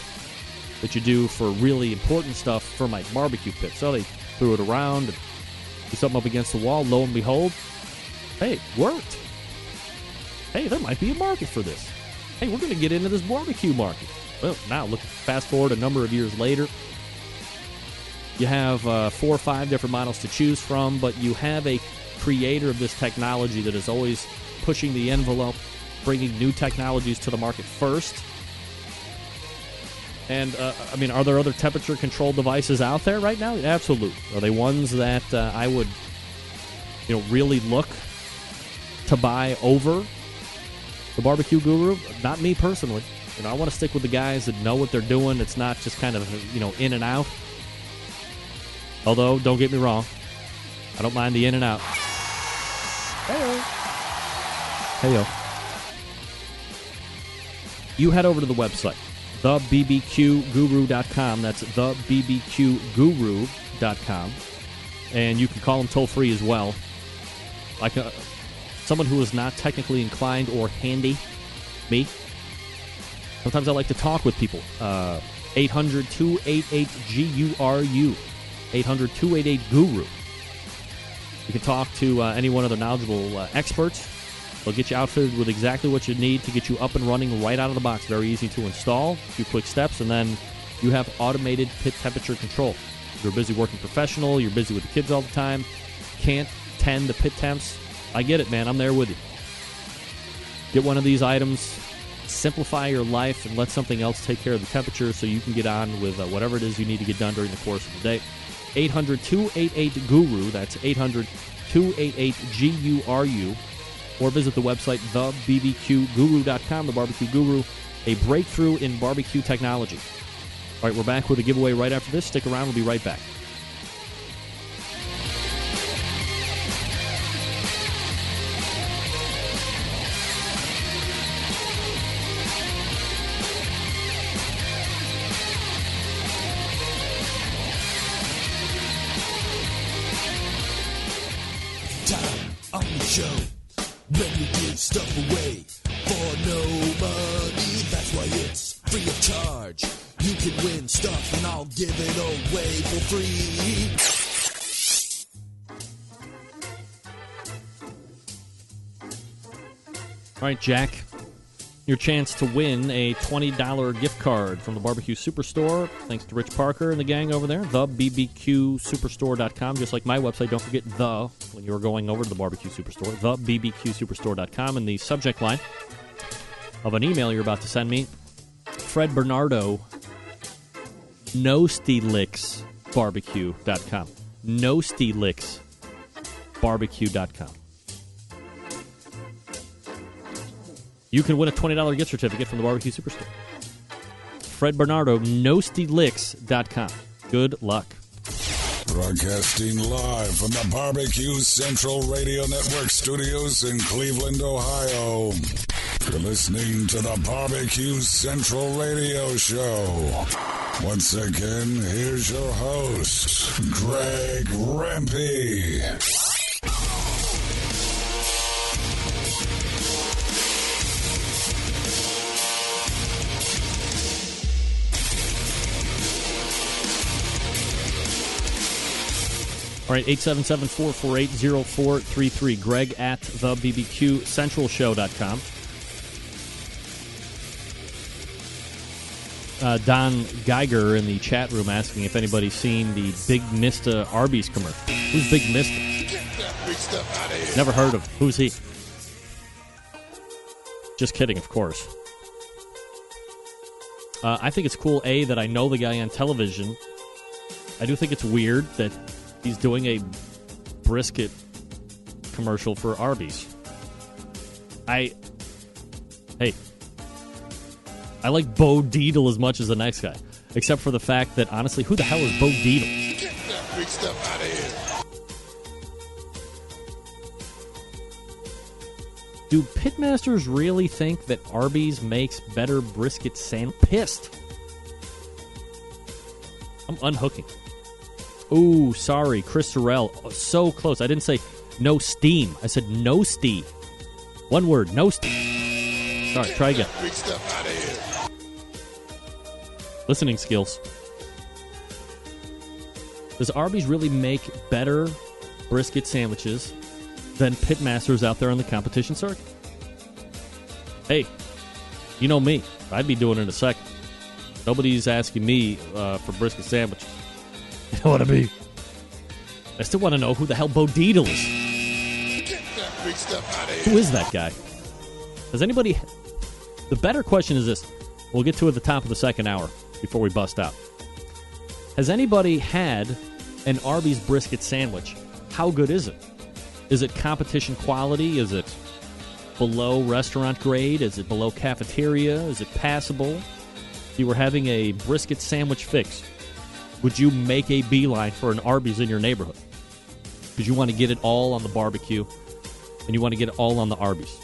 that you do for really important stuff for my barbecue pit." So they threw it around and threw something up against the wall. Lo and behold, hey, it worked. Hey, there might be a market for this. Hey, we're going to get into this barbecue market. Well, now, fast forward a number of years later, you have 4 or 5 different models to choose from, but you have a creator of this technology that is always pushing the envelope, bringing new technologies to the market first. And, are there other temperature control devices out there right now? Absolutely. Are they ones that I would, really look to buy over the Barbecue Guru? Not me personally. I want to stick with the guys that know what they're doing. It's not just kind of, in and out. Although, don't get me wrong, I don't mind the in and out. Hey-o. You head over to the website, thebbqguru.com. That's thebbqguru.com. And you can call them toll-free as well. Like someone who is not technically inclined or handy, me. Sometimes I like to talk with people. 800-288-GURU. 800-288-GURU. You can talk to any one of the knowledgeable experts. They'll get you outfitted with exactly what you need to get you up and running right out of the box. Very easy to install. A few quick steps, and then you have automated pit temperature control. You're a busy working professional. You're busy with the kids all the time. Can't tend the pit temps. I get it, man. I'm there with you. Get one of these items. Simplify your life and let something else take care of the temperature so you can get on with whatever it is you need to get done during the course of the day. 800-288-GURU. That's 800-288-GURU. Or visit the website, thebbqguru.com, the Barbecue Guru, a breakthrough in barbecue technology. All right, we're back with a giveaway right after this. Stick around. We'll be right back. When we give stuff away for no money, that's why it's free of charge. You can win stuff and I'll give it away for free. All right, Jack, your chance to win a $20 gift card from the Barbecue Superstore. Thanks to Rich Parker and the gang over there. TheBBQSuperstore.com. Just like my website, don't forget the when you're going over to the Barbecue Superstore. TheBBQSuperstore.com. And the subject line of an email you're about to send me, Fred Bernardo, NoSteelixBarbecue.com. NoSteelixBarbecue.com. You can win a $20 gift certificate from the Barbecue Superstore. Fred Bernardo, NoSteelix.com. Good luck. Broadcasting live from the Barbecue Central Radio Network studios in Cleveland, Ohio. You're listening to the Barbecue Central Radio Show. Once again, here's your host, Greg Rempe. All right, 877-448-0433. Greg at thebbqcentralshow.com. Don Geiger in the chat room asking if anybody's seen the Big Mista Arby's commercial. Who's Big Mista? Get that big stuff out of here. Never heard of him. Who's he? Just kidding, of course. I think it's cool, A, that I know the guy on television. I do think it's weird that he's doing a brisket commercial for Arby's. I like Bo Dietl as much as the next guy, except for the fact that, honestly, who the hell is Bo Dietl? Get that big stuff out of here. Do pitmasters really think that Arby's makes better brisket sandwich? Pissed. I'm unhooking. Ooh, sorry, Chris Sorrell. Oh, so close. I didn't say no steam. I said no steam. One word, no steam. Sorry, try again. Big stuff out of here. Listening skills. Does Arby's really make better brisket sandwiches than pitmasters out there on the competition circuit? Hey, you know me. I'd be doing it in a second. Nobody's asking me for brisket sandwiches. You know what I mean? I still want to know who the hell Bo Dietl is. Get that big stuff out of here. Who is that guy? Does anybody... The better question is this. We'll get to it at the top of the second hour before we bust out. Has anybody had an Arby's brisket sandwich? How good is it? Is it competition quality? Is it below restaurant grade? Is it below cafeteria? Is it passable? If you were having a brisket sandwich fix, would you make a beeline for an Arby's in your neighborhood? Because you want to get it all on the barbecue, and you want to get it all on the Arby's.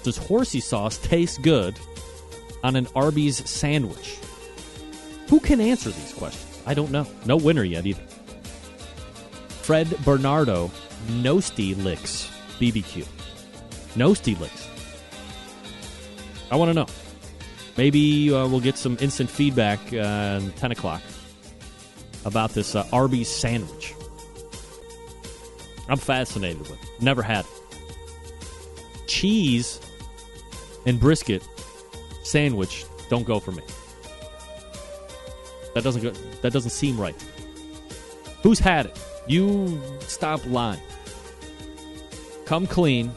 Does horsey sauce taste good on an Arby's sandwich? Who can answer these questions? I don't know. No winner yet either. Fred Bernardo, Nosti Licks BBQ. Nosti Licks. I want to know. Maybe we'll get some instant feedback at 10 o'clock about this Arby's sandwich. I'm fascinated with it. Never had it. Cheese and brisket sandwich don't go for me. That doesn't seem right. Who's had it? You stop lying. Come clean.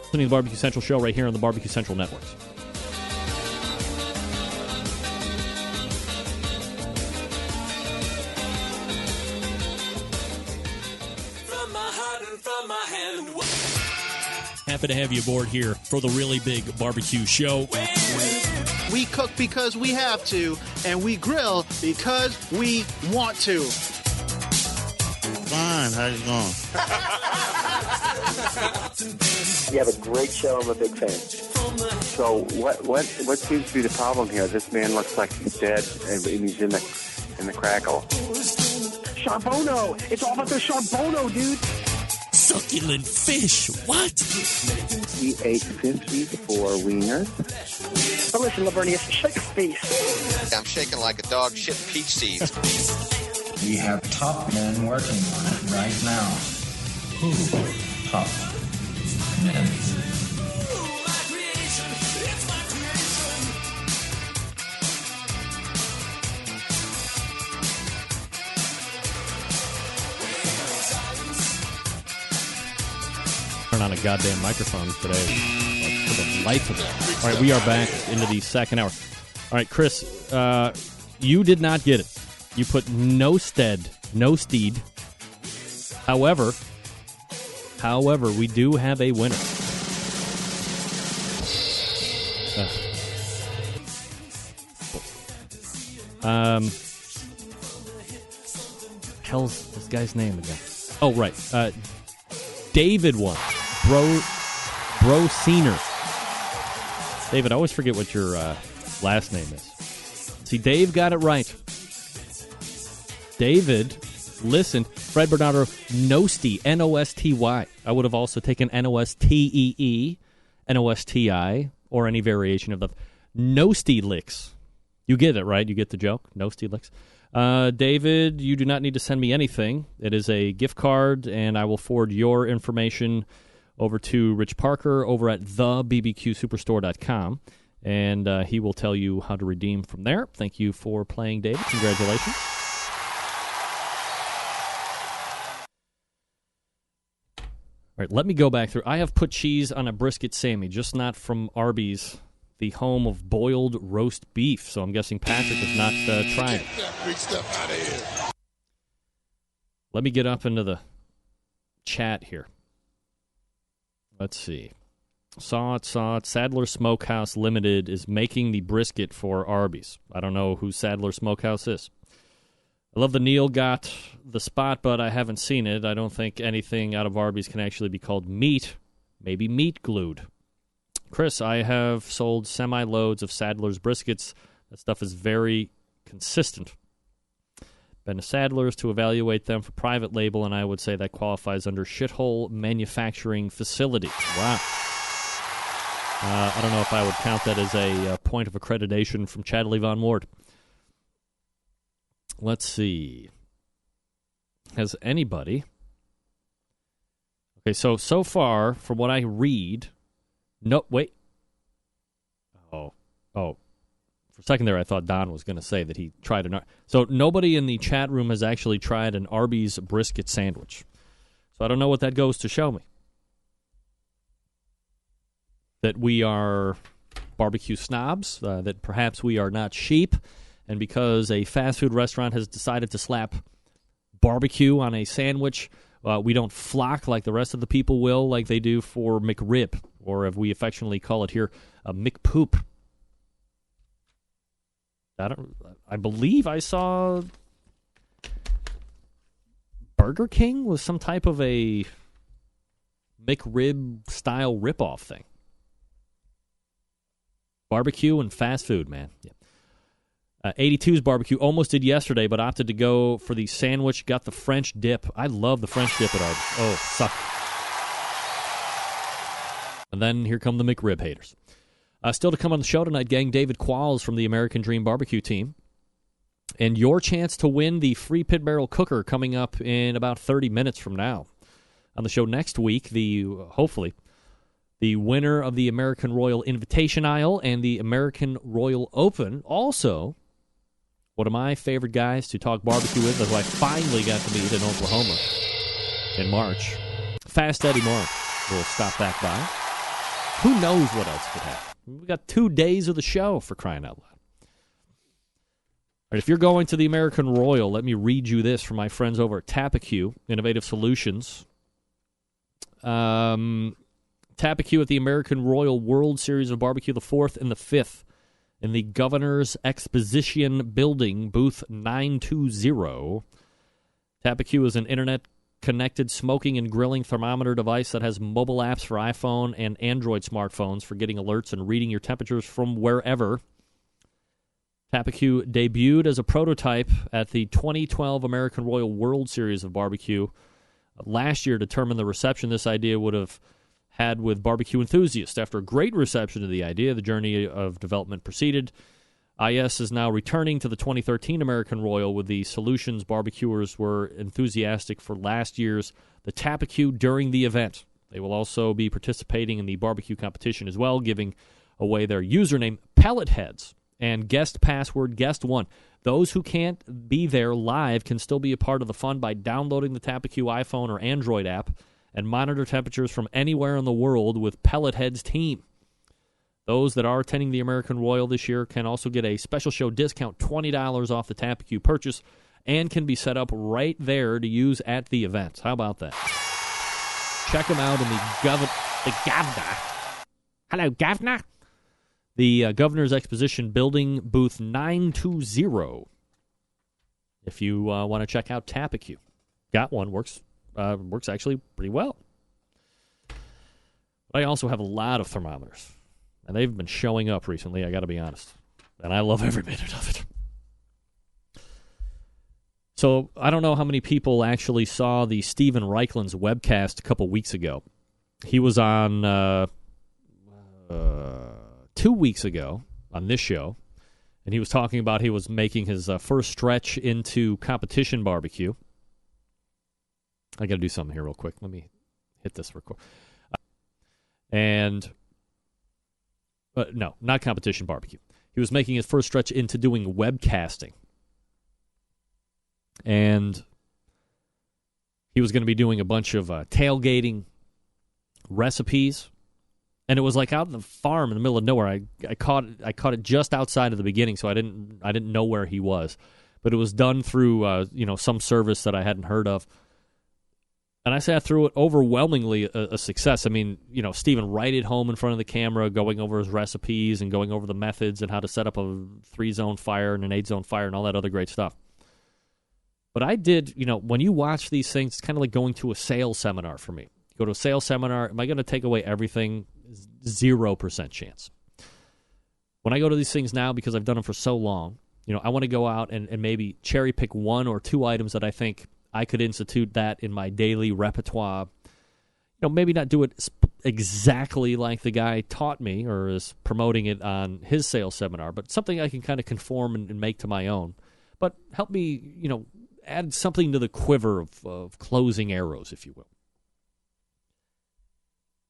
Listening to the Barbecue Central show right here on the Barbecue Central Networks. Happy to have you aboard here for the Really Big Barbecue Show. We cook because we have to, and we grill because we want to. Fine, how you going? You have a great show. I'm a big fan. So what seems to be the problem here? This man looks like he's dead, and he's in the crackle. Charbono! It's all about the Charbono, dude! Succulent fish. What? He ate 54 wieners. But listen, Lavernius, shake a face. I'm shaking like a dog shit peach seeds. We have top men working on it right now. Who? Top men. Turn on a goddamn microphone today. Like, for the life of it. All right, we are back into the second hour. All right, Chris, you did not get it. You put no steed. However, we do have a winner. hell's this guy's name again? Oh, right. David won. Bro Senior. David, I always forget what your last name is. See, Dave got it right. David, listen, Fred Bernardo, Nosty, Nosty. I would have also taken Nostee, Nosti, or any variation of the Nosty Licks. You get it, right? You get the joke? Nosty Licks. David, you do not need to send me anything. It is a gift card, and I will forward your information over to Rich Parker over at thebbqsuperstore.com, and he will tell you how to redeem from there. Thank you for playing, David. Congratulations. All right, let me go back through. I have put cheese on a brisket Sammy, just not from Arby's, the home of boiled roast beef. So I'm guessing Patrick has not tried it. Get that big stuff out of here. Let me get up into the chat here. Let's see. Saw it. Sadler Smokehouse Limited is making the brisket for Arby's. I don't know who Sadler Smokehouse is. I love the Neil got the spot, but I haven't seen it. I don't think anything out of Arby's can actually be called meat. Maybe meat glued. Chris, I have sold semi-loads of Sadler's briskets. That stuff is very consistent. Been to Sadler's to evaluate them for private label, and I would say that qualifies under shithole manufacturing facility. Wow. I don't know if I would count that as a point of accreditation from Chadley Von Ward. Let's see. Has anybody... Okay, so far, from what I read... No, wait. Oh. For a second there, I thought Don was going to say that he tried an... So nobody in the chat room has actually tried an Arby's brisket sandwich. So I don't know what that goes to show me. That we are barbecue snobs, that perhaps we are not sheep, and because a fast food restaurant has decided to slap barbecue on a sandwich, we don't flock like the rest of the people will, like they do for McRib, or as we affectionately call it here, a McPoop. I believe I saw Burger King was some type of a McRib-style ripoff thing. Barbecue and fast food, man. Yeah. 82's barbecue almost did yesterday, but opted to go for the sandwich. Got the French dip. I love the French dip at Arby's. Oh, suck. And then here come the McRib haters. Still to come on the show tonight, gang, David Qualls from the American Dream Barbecue team. And your chance to win the free pit barrel cooker coming up in about 30 minutes from now. On the show next week, hopefully, the winner of the American Royal Invitation Isle and the American Royal Open. Also, one of my favorite guys to talk barbecue with, who I finally got to meet in Oklahoma in March. Fast Eddie Moore will stop back by. Who knows what else could happen? We got 2 days of the show, for crying out loud. All right, if you're going to the American Royal, let me read you this from my friends over at Tapaque Innovative Solutions. Tapaque at the American Royal World Series of Barbecue, the 4th and the 5th, in the Governor's Exposition Building, booth 920. Tapaque is an internet-connected smoking and grilling thermometer device that has mobile apps for iPhone and Android smartphones for getting alerts and reading your temperatures from wherever. Tapaque debuted as a prototype at the 2012 American Royal World Series of Barbecue. Last year determined the reception this idea would have had with barbecue enthusiasts. After a great reception to the idea, the journey of development proceeded. IS is now returning to the 2013 American Royal with the solutions barbecuers were enthusiastic for last year's the Tapaque during the event. They will also be participating in the barbecue competition as well, giving away their username Pellet Heads and guest password Guest1. Those who can't be there live can still be a part of the fun by downloading the Tapaque iPhone or Android app and monitor temperatures from anywhere in the world with Pellet Heads team. Those that are attending the American Royal this year can also get a special show discount, $20 off the Tapaque purchase, and can be set up right there to use at the event. How about that? Check them out in the Governor. Hello, Governor. The Governor's Exposition Building, booth 920, if you want to check out Tapaque. got one. Works actually pretty well. But I also have a lot of thermometers, and they've been showing up recently, I got to be honest. And I love every minute of it. So I don't know how many people actually saw the Steven Reichlins webcast a couple weeks ago. He was on 2 weeks ago on this show, and he was talking about he was making his first stretch into competition barbecue. I got to do something here real quick. Let me hit this record. No, not competition barbecue. He was making his first stretch into doing webcasting. And he was going to be doing a bunch of tailgating recipes. And it was like out in the farm in the middle of nowhere. I caught it just outside of the beginning, so I didn't know where he was. But it was done through some service that I hadn't heard of. And I sat through it, overwhelmingly a success. I mean, Steven right at home in front of the camera, going over his recipes and going over the methods and how to set up a 3-zone fire and an 8-zone fire and all that other great stuff. But I did, when you watch these things, it's kind of like going to a sales seminar for me. You go to a sales seminar, am I going to take away everything? 0% chance. When I go to these things now, because I've done them for so long, I want to go out and maybe cherry pick 1 or 2 items that I think I could institute that in my daily repertoire. Maybe not do it exactly like the guy taught me or is promoting it on his sales seminar, but something I can kind of conform and make to my own. But help me, add something to the quiver of closing arrows, if you will.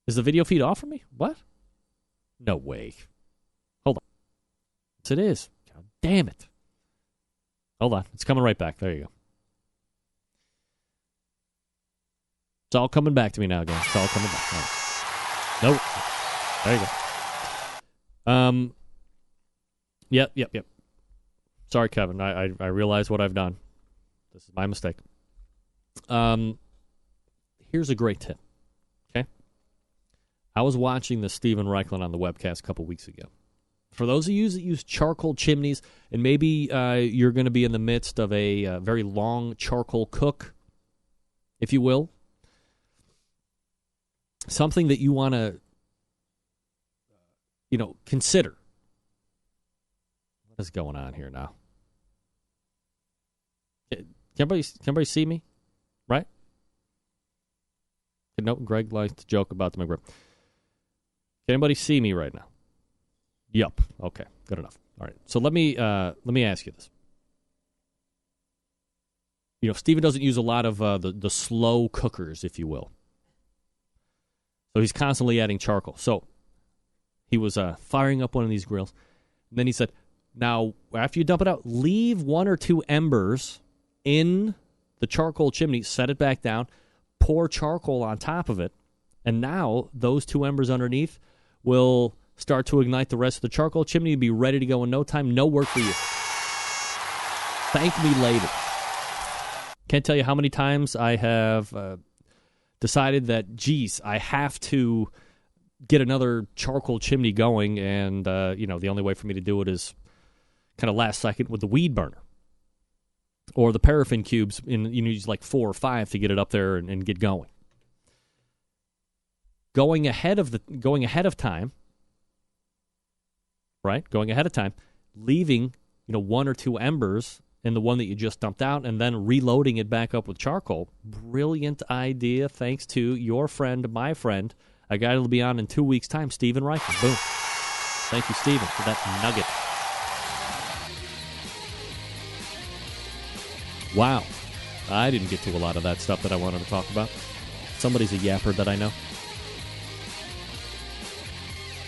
Is the video feed off for me? What? No way. Hold on. Yes, it is. God damn it. Hold on. It's coming right back. There you go. It's all coming back to me now, guys. It's all coming back. All right. Nope. There you go. Yep. Sorry, Kevin. I realize what I've done. This is my mistake. Here's a great tip. Okay? I was watching the Steven Reichlin on the webcast a couple weeks ago. For those of you that use charcoal chimneys, and maybe you're going to be in the midst of a very long charcoal cook, if you will, something that you want to, consider. What is going on here now? Can everybody see me? Right? No, Greg likes to joke about the McGriff. Can anybody see me right now? Yup. Okay, good enough. All right. So let me ask you this. Steven doesn't use a lot of the slow cookers, if you will. So he's constantly adding charcoal. So he was firing up one of these grills. And then he said, now, after you dump it out, leave 1 or 2 embers in the charcoal chimney, set it back down, pour charcoal on top of it, and now those 2 embers underneath will start to ignite the rest of the charcoal chimney and be ready to go in no time. No work for you. Thank me later. Can't tell you how many times I have decided that, geez, I have to get another charcoal chimney going, and the only way for me to do it is kind of last second with the weed burner or the paraffin cubes. You use like 4 or 5 to get it up there and get going. Going ahead of time, right? Going ahead of time, leaving 1 or 2 embers in the one that you just dumped out, and then reloading it back up with charcoal. Brilliant idea, thanks to your friend, my friend, a guy that'll be on in 2 weeks' time, Steven Reichlin. Boom. Thank you, Steven, for that nugget. Wow. I didn't get to a lot of that stuff that I wanted to talk about. Somebody's a yapper that I know.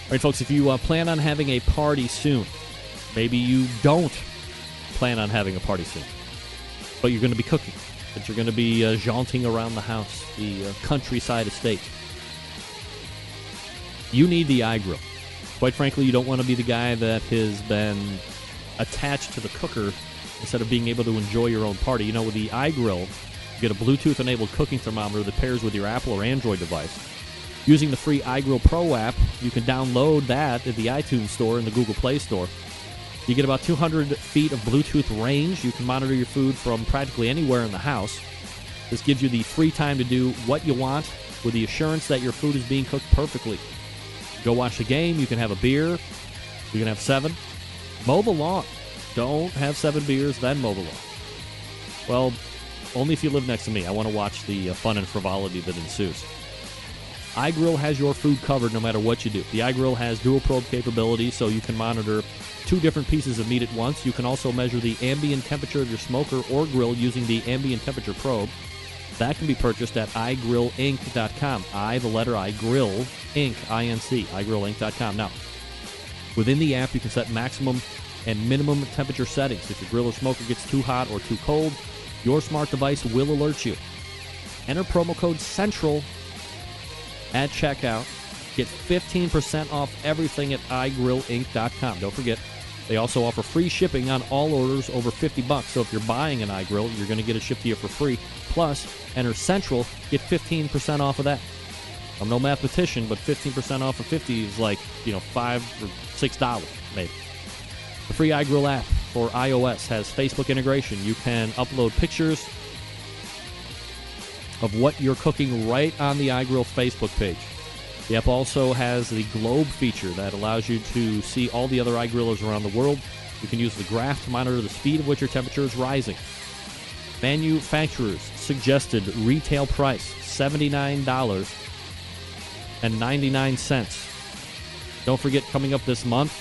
All right, folks, if you plan on having a party soon, maybe you don't plan on having a party soon, but you're going to be cooking, but you're going to be jaunting around the house, the countryside estate, you need the iGrill. Quite frankly, you don't want to be the guy that has been attached to the cooker instead of being able to enjoy your own party. With the iGrill, you get a Bluetooth-enabled cooking thermometer that pairs with your Apple or Android device. Using the free iGrill Pro app, you can download that at the iTunes Store and the Google Play Store. You get about 200 feet of Bluetooth range. You can monitor your food from practically anywhere in the house. This gives you the free time to do what you want with the assurance that your food is being cooked perfectly. Go watch the game. You can have a beer. You can have 7. Mow the lawn. Don't have 7 beers, then mow the lawn. Well, only if you live next to me. I want to watch the fun and frivolity that ensues. iGrill has your food covered no matter what you do. The iGrill has dual probe capability, so you can monitor 2 different pieces of meat at once. You can also measure the ambient temperature of your smoker or grill using the ambient temperature probe. That can be purchased at iGrillInc.com. I, the letter I, Grill, Inc., I-N-C, iGrillInc.com. Now, within the app, you can set maximum and minimum temperature settings. If your grill or smoker gets too hot or too cold, your smart device will alert you. Enter promo code CENTRAL at checkout. Get 15% off everything at iGrillInc.com. Don't forget, they also offer free shipping on all orders over $50. So if you're buying an iGrill, you're going to get it shipped to you for free. Plus, enter Central, get 15% off of that. I'm no mathematician, but 15% off of 50 is like, $5 or $6 maybe. The free iGrill app for iOS has Facebook integration. You can upload pictures of what you're cooking right on the iGrill Facebook page. The app also has the Globe feature that allows you to see all the other iGrillers around the world. You can use the graph to monitor the speed at which your temperature is rising. Manufacturer's suggested retail price, $79.99. Don't forget, coming up this month,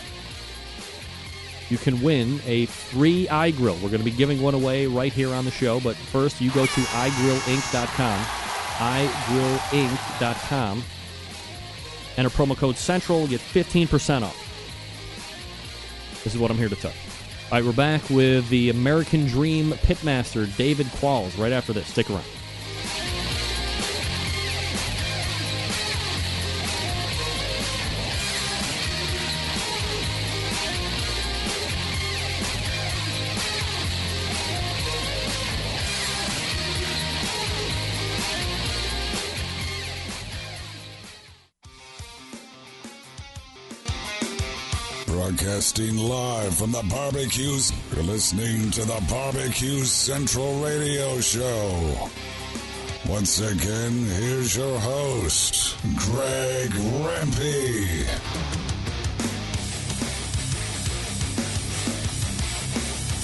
you can win a free iGrill. We're going to be giving one away right here on the show, but first you go to iGrillInc.com, iGrillInc.com, enter promo code CENTRAL, get 15% off. This is what I'm here to tell you. All right, we're back with the American Dream pitmaster, David Qualls, right after this. Stick around. Broadcasting live from the barbecues. You're listening to the Barbecue Central Radio Show. Once again, here's your host, Greg Rempe.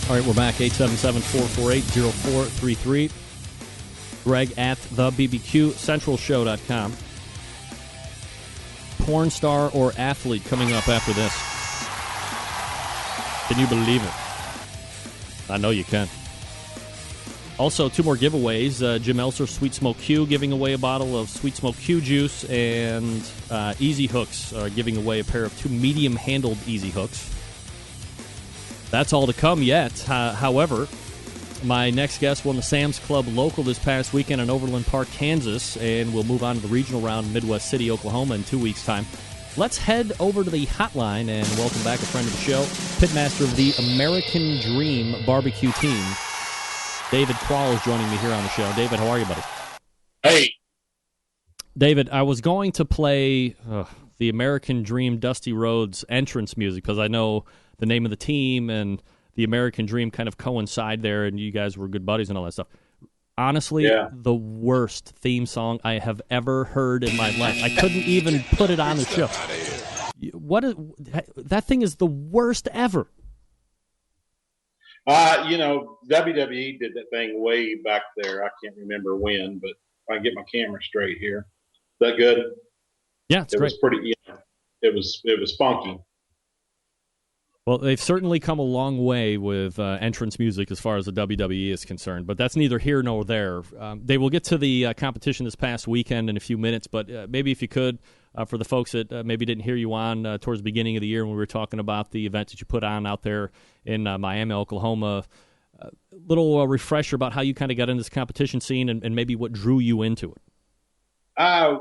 All right, we're back, 877-448-0433. Greg at thebbqcentralshow.com. Porn star or athlete coming up after this. Can you believe it? I know you can. Also, 2 more giveaways. Jim Elser, Sweet Smoke Q, giving away a bottle of Sweet Smoke Q juice, and Easy Hooks are giving away a pair of 2 medium-handled Easy Hooks. That's all to come yet. However, my next guest won the Sam's Club Local this past weekend in Overland Park, Kansas, and we'll move on to the regional round in Midwest City, Oklahoma in 2 weeks' time. Let's head over to the hotline and welcome back a friend of the show, pitmaster of the American Dream barbecue team, David Qualls, is joining me here on the show. David, how are you, buddy? Hey. David, I was going to play the American Dream Dusty Rhodes entrance music because I know the name of the team and the American Dream kind of coincide there, and you guys were good buddies and all that stuff. Honestly, the worst theme song I have ever heard in my life. I couldn't even put it on the show. That thing is the worst ever. WWE did that thing way back there. I can't remember when, but if I can get my camera straight here. Is that good? Yeah, it's great. Was pretty. It was funky. Well, they've certainly come a long way with entrance music as far as the WWE is concerned, but that's neither here nor there. They will get to the competition this past weekend in a few minutes, but maybe if you could, for the folks that maybe didn't hear you on towards the beginning of the year when we were talking about the event that you put on out there in Miami, Oklahoma, a little refresher about how you kind of got into this competition scene and maybe what drew you into it. I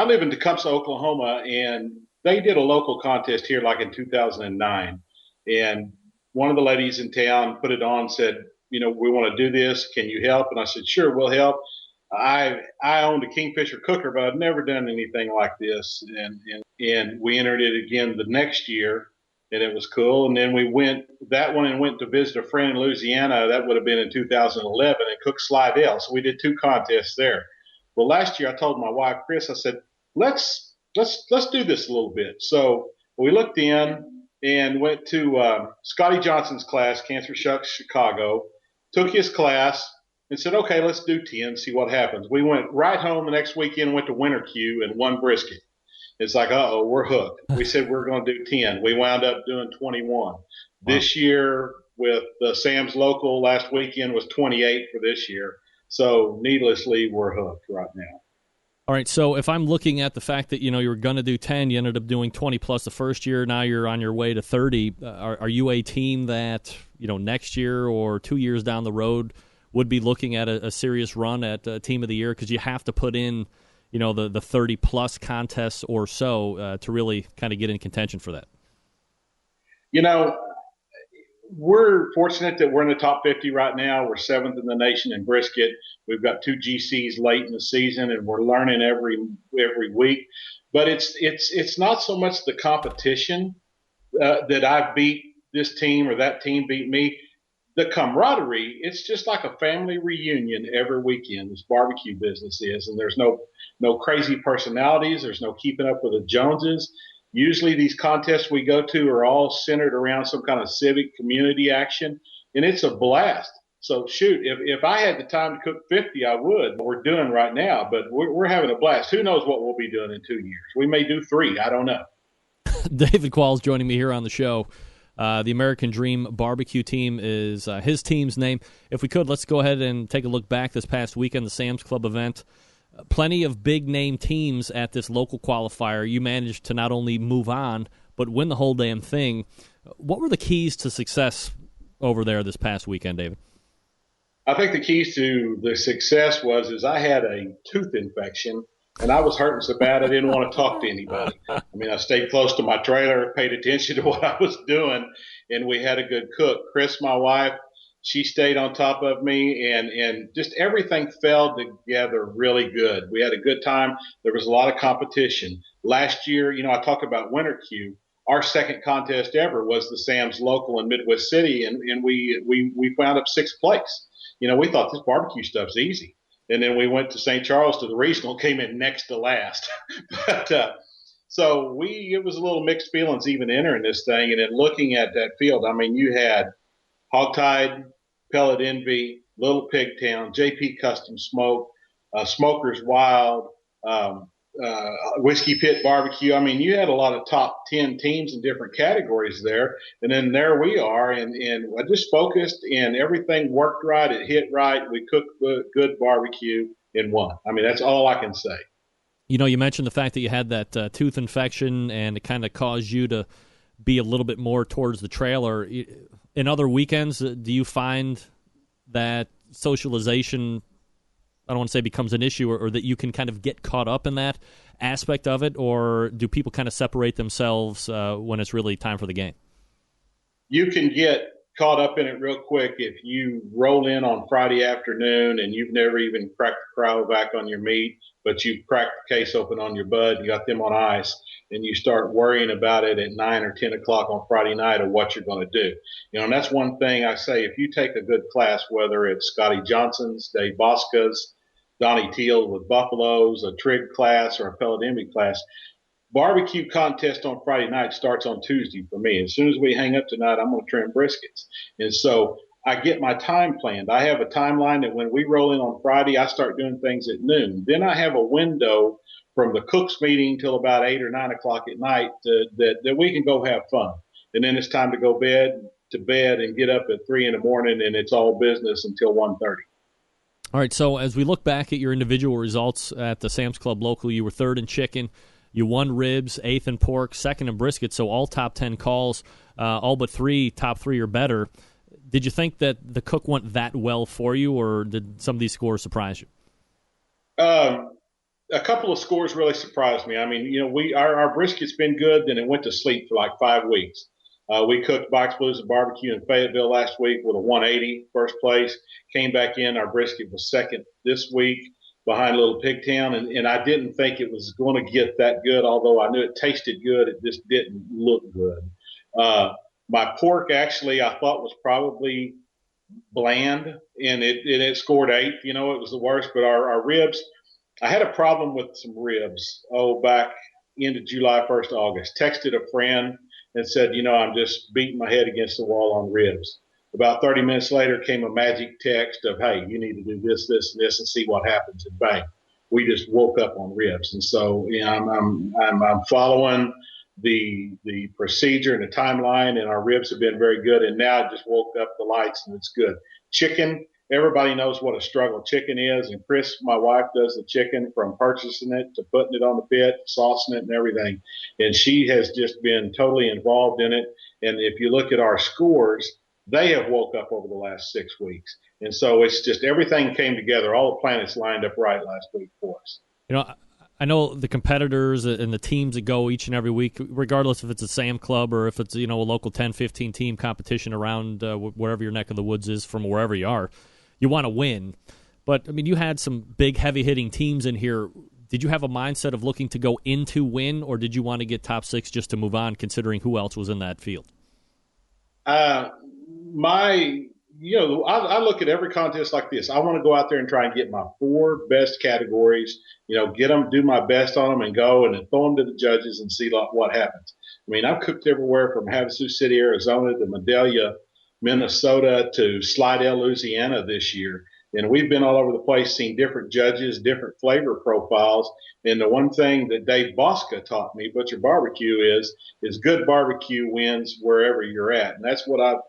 live in Tecumseh, Oklahoma, and they did a local contest here like in 2009. And one of the ladies in town put it on, said, we want to do this. Can you help? And I said, sure, we'll help. I owned a Kingfisher cooker, but I've never done anything like this. And we entered it again the next year. and it was cool. And then we went to visit a friend in Louisiana. That would have been in 2011 and cooked Slidell. So we did 2 contests there. Well, last year I told my wife, Chris, I said, let's do this a little bit. So we looked in and went to Scotty Johnson's class, Cancer Shucks Chicago, took his class and said, okay, let's do 10, see what happens. We went right home the next weekend, went to Winter Q and won brisket. It's like, uh-oh, we're hooked. We said we're going to do 10. We wound up doing 21. Wow. This year with the Sam's Local last weekend was 28 for this year. So needlessly, we're hooked right now. All right, so if I'm looking at the fact that, you were going to do 10, you ended up doing 20 plus the first year, now you're on your way to 30. Are you a team that, next year or 2 years down the road would be looking at a serious run at Team of the Year? Because you have to put in the 30-plus contests or so to really kind of get in contention for that? We're fortunate that we're in the top 50 right now. We're 7th in the nation in brisket. We've got 2 GCs late in the season, and we're learning every week. But it's not so much the competition that I beat this team or that team beat me. The camaraderie, it's just like a family reunion every weekend. This barbecue business is, and there's no crazy personalities. There's no keeping up with the Joneses. Usually these contests we go to are all centered around some kind of civic community action, and it's a blast. So shoot, if I had the time to cook 50, I would. We're doing right now, but we're having a blast. Who knows what we'll be doing in 2 years? We may do 3. I don't know. David Qualls joining me here on the show. The American Dream Barbecue Team is his team's name. If we could, let's go ahead and take a look back this past weekend, the Sam's Club event. Plenty of big-name teams at this local qualifier. You managed to not only move on, but win the whole damn thing. What were the keys to success over there this past weekend, David? I think the keys to the success was I had a tooth infection, and I was hurting so bad I didn't want to talk to anybody. I mean, I stayed close to my trailer, paid attention to what I was doing, and we had a good cook. Chris, my wife, she stayed on top of me, and just everything fell together really good. We had a good time. There was a lot of competition. Last year, I talk about Winter Q. Our second contest ever was the Sam's Local in Midwest City, and we wound up 6th place. We thought this barbecue stuff's easy. And then we went to St. Charles to the regional, came in next to last. But so it was a little mixed feelings even entering this thing. And then looking at that field, I mean, you had Hogtied, Pellet Envy, Little Pigtown, JP Custom Smoke, Smokers Wild, Whiskey Pit Barbecue. I mean, you had a lot of top 10 teams in different categories there. And then there we are. And I just focused, and everything worked right. It hit right. We cooked good barbecue and won. I mean, that's all I can say. You mentioned the fact that you had that tooth infection, and it kind of caused you to be a little bit more towards the trailer. In other weekends, do you find that socialization, I don't want to say becomes an issue, or that you can kind of get caught up in that aspect of it, or do people kind of separate themselves when it's really time for the game? You can get caught up in it real quick if you roll in on Friday afternoon and you've never even cracked the cryovac on your meat, but you've cracked the case open on your bud, you got them on ice, and you start worrying about it at 9 or 10 o'clock on Friday night of what you're going to do. And that's one thing I say, if you take a good class, whether it's Scotty Johnson's, Dave Bosca's, Donnie Teal with Buffaloes, a Trig class, or a Pellet Envy class, barbecue contest on Friday night starts on Tuesday for me. As soon as we hang up tonight, I'm going to trim briskets. And so I get my time planned. I have a timeline that when we roll in on Friday, I start doing things at noon. Then I have a window from the cooks meeting till about 8 or 9 o'clock at night that we can go have fun. And then it's time to go to bed and get up at 3 in the morning, and it's all business until 1:30. All right, so as we look back at your individual results at the Sam's Club Local, you were 3rd in chicken, you won ribs, 8th in pork, 2nd in brisket, so all top 10 calls, all but 3 top 3 or better. Did you think that the cook went that well for you, or did some of these scores surprise you? A couple of scores really surprised me. I mean, our brisket's been good, then it went to sleep for like 5 weeks. We cooked Box Blues and Barbecue in Fayetteville last week with a 180, 1st place. Came back in. Our brisket was 2nd this week behind Little Pigtown, and I didn't think it was going to get that good, although I knew it tasted good. It just didn't look good. My pork, actually, I thought was probably bland, and it scored 8. It was the worst. But our ribs, I had a problem with some ribs, back into July, 1st, August. Texted a friend and said, I'm just beating my head against the wall on ribs. About 30 minutes later came a magic text of, hey, you need to do this, this, and this, and see what happens. And bang, we just woke up on ribs. And so I'm following the procedure and the timeline, and our ribs have been very good. And now I just woke up the lights, and it's good. Chicken, everybody knows what a struggle chicken is. And Chris, my wife, does the chicken from purchasing it to putting it on the pit, saucing it and everything. And she has just been totally involved in it. And if you look at our scores, they have woke up over the last 6 weeks. And so it's just everything came together. All the planets lined up right last week for us. I know the competitors and the teams that go each and every week, regardless if it's a Sam Club or if it's a local 10, 15 team competition around wherever your neck of the woods is from wherever you are, you want to win. But, you had some big, heavy-hitting teams in here. Did you have a mindset of looking to go into win, or did you want to get top 6 just to move on, considering who else was in that field? I look at every contest like this. I want to go out there and try and get my 4 best categories, get them, do my best on them, and go and then throw them to the judges and see what happens. I've cooked everywhere from Havasu City, Arizona to Madelia, Minnesota to Slidell, Louisiana this year. And we've been all over the place, seeing different judges, different flavor profiles. And the one thing that Dave Bosca taught me, Butcher Barbecue, is good barbecue wins wherever you're at. And that's what I've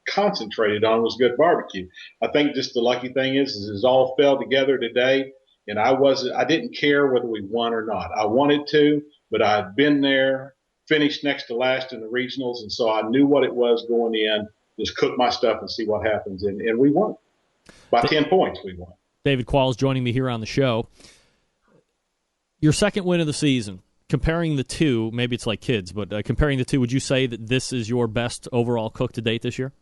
concentrated on, was good barbecue. I think just the lucky thing is it all fell together today. And I didn't care whether we won or not. I wanted to, but I'd been there, finished next to last in the regionals. And so I knew what it was going in, just cook my stuff and see what happens. And we won. By 10 points, we won. David Qualls joining me here on the show. Your second win of the season, comparing the two, maybe it's like kids, but comparing the two, would you say that this is your best overall cook to date this year?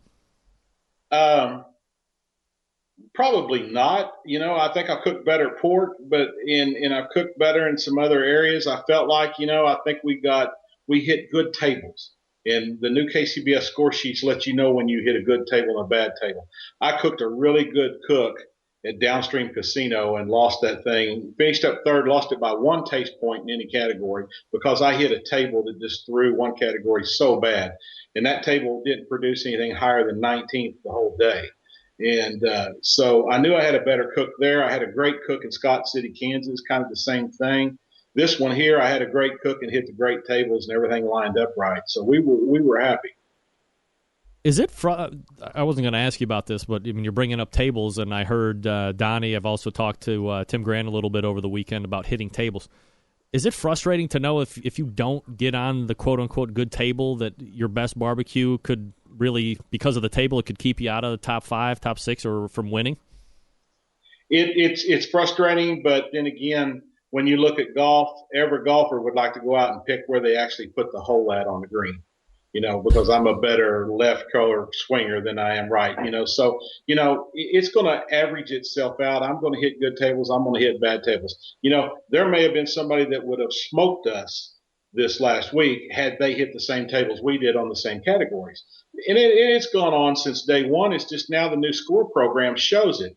Probably not. I think I cooked better pork, but I've cooked better in some other areas. I felt like, I think we hit good tables. And the new KCBS score sheets let you know when you hit a good table and a bad table. I cooked a really good cook at Downstream Casino and lost that thing. Finished up third, lost it by 1 taste point in any category because I hit a table that just threw one category so bad. And that table didn't produce anything higher than 19th the whole day. And so I knew I had a better cook there. I had a great cook in Scott City, Kansas, kind of the same thing. This one here, I had a great cook and hit the great tables and everything lined up right. So we were happy. Is it I wasn't going to ask you about this, but you're bringing up tables, and I heard Donnie. I've also talked to Tim Grant a little bit over the weekend about hitting tables. Is it frustrating to know if you don't get on the quote-unquote good table that your best barbecue could really, because of the table, it could keep you out of the top 5, top 6, or from winning? It's frustrating, but then again, when you look at golf, every golfer would like to go out and pick where they actually put the hole at on the green, because I'm a better left color swinger than I am right, So, it's going to average itself out. I'm going to hit good tables. I'm going to hit bad tables. There may have been somebody that would have smoked us this last week had they hit the same tables we did on the same categories. And it's gone on since day one. It's just now the new score program shows it.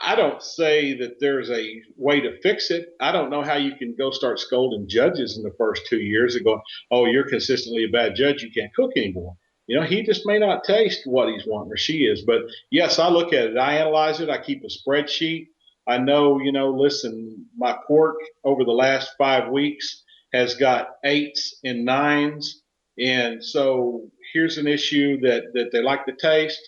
I don't say that there's a way to fix it. I don't know how you can go start scolding judges in the first 2 years and go, oh, you're consistently a bad judge. You can't cook anymore. He just may not taste what he's wanting or she is. But, yes, I look at it. I analyze it. I keep a spreadsheet. I know, listen, my pork over the last 5 weeks has got 8s and 9s. And so here's an issue that they like to taste,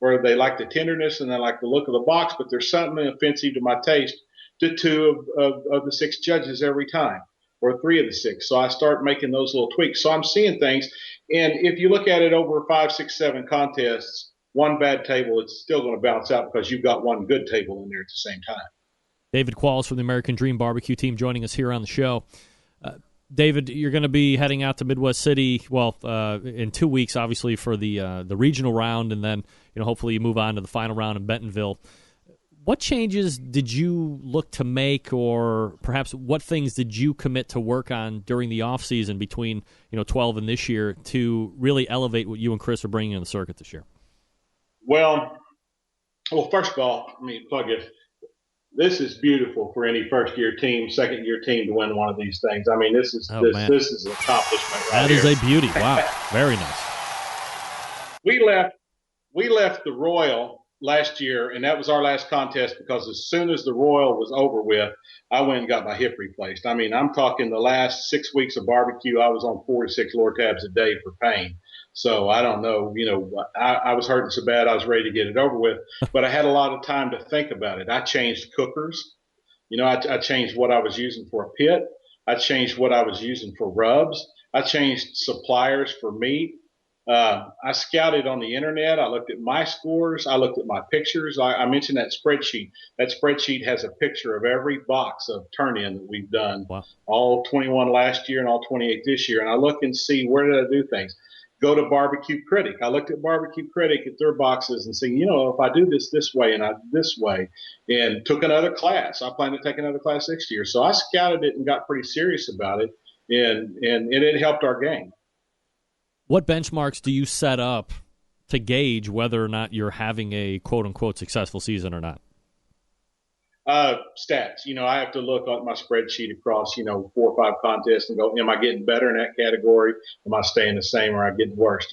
or they like the tenderness and they like the look of the box, but there's something offensive to my taste to 2 of the 6 judges every time, or 3 of the 6. So I start making those little tweaks. So I'm seeing things. And if you look at it over 5, 6, 7 contests, 1 bad table, it's still going to bounce out because you've got 1 good table in there at the same time. David Qualls from the American Dream Barbecue team joining us here on the show. David, you're going to be heading out to Midwest City, in 2 weeks, obviously, for the regional round, and then hopefully you move on to the final round in Bentonville. What changes did you look to make, or perhaps what things did you commit to work on during the off season between 12 and this year to really elevate what you and Chris are bringing in the circuit this year? Well, first of all, let me plug it. This is beautiful for any first-year team, second-year team to win one of these things. I mean, this is an accomplishment right here. That is a beauty. Wow, very nice. We left the Royal last year, and that was our last contest because as soon as the Royal was over with, I went and got my hip replaced. I mean, I'm talking the last 6 weeks of barbecue, I was on 4 to 6 Lortabs a day for pain. So I don't know, I was hurting so bad I was ready to get it over with, but I had a lot of time to think about it. I changed cookers. I changed what I was using for a pit. I changed what I was using for rubs. I changed suppliers for meat. I scouted on the internet. I looked at my scores. I looked at my pictures. I mentioned that spreadsheet. That spreadsheet has a picture of every box of turn-in that we've done, all 21 last year and all 28 this year. And I look and see, where did I do things? Go to Barbecue Critic. I looked at Barbecue Critic at their boxes and see, if I do this way and I this way, and took another class. I plan to take another class next year. So I scouted it and got pretty serious about it, and it helped our game. What benchmarks do you set up to gauge whether or not you're having a quote-unquote successful season or not? Stats. I have to look at my spreadsheet across, 4 or 5 contests and go, am I getting better in that category? Am I staying the same, or am I getting worse?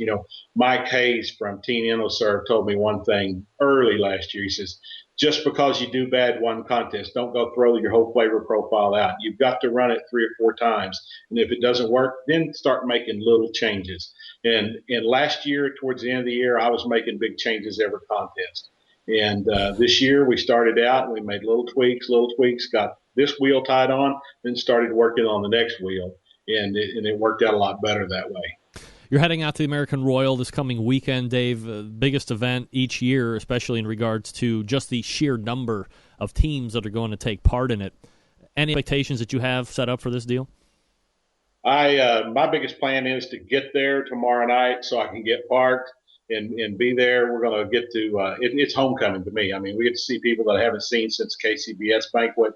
Mike Hayes from Teen InnoServe told me one thing early last year. He says, just because you do bad one contest, don't go throw your whole flavor profile out. You've got to run it 3 or 4 times. And if it doesn't work, then start making little changes. And last year, towards the end of the year, I was making big changes every contest. And this year we started out and we made little tweaks, got this wheel tied on, then started working on the next wheel. And it worked out a lot better that way. You're heading out to the American Royal this coming weekend, Dave. Biggest event each year, especially in regards to just the sheer number of teams that are going to take part in it. Any expectations that you have set up for this deal? My biggest plan is to get there tomorrow night so I can get parked and be there. We're going to get to it's homecoming to me. I mean, we get to see people that I haven't seen since KCBS banquet,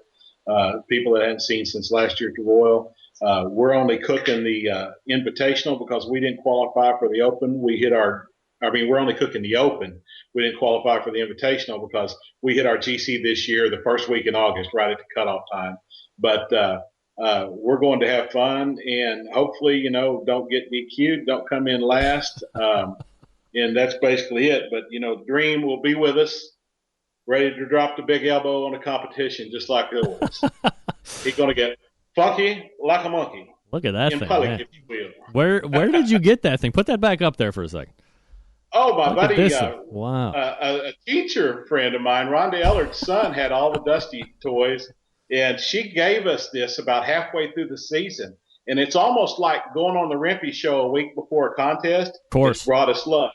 people that I haven't seen since last year at the Royal. We're only cooking the Invitational because we didn't qualify for the Open. We're only cooking the Open. We didn't qualify for the Invitational because we hit our GC this year the first week in August, right at the cutoff time. But we're going to have fun and hopefully, don't get DQ'd, don't come in last. And that's basically it. But, Dream will be with us, ready to drop the big elbow on the competition, just like it was. He's going to get funky like a monkey. Look at that thing, man. If you will. Where did you get that thing? Put that back up there for a second. Oh, my buddy, wow. A teacher friend of mine, Rhonda Ellard's son, had all the Dusty toys, and she gave us this about halfway through the season. And it's almost like going on the Rimpey show a week before a contest. Of course. It's brought us luck.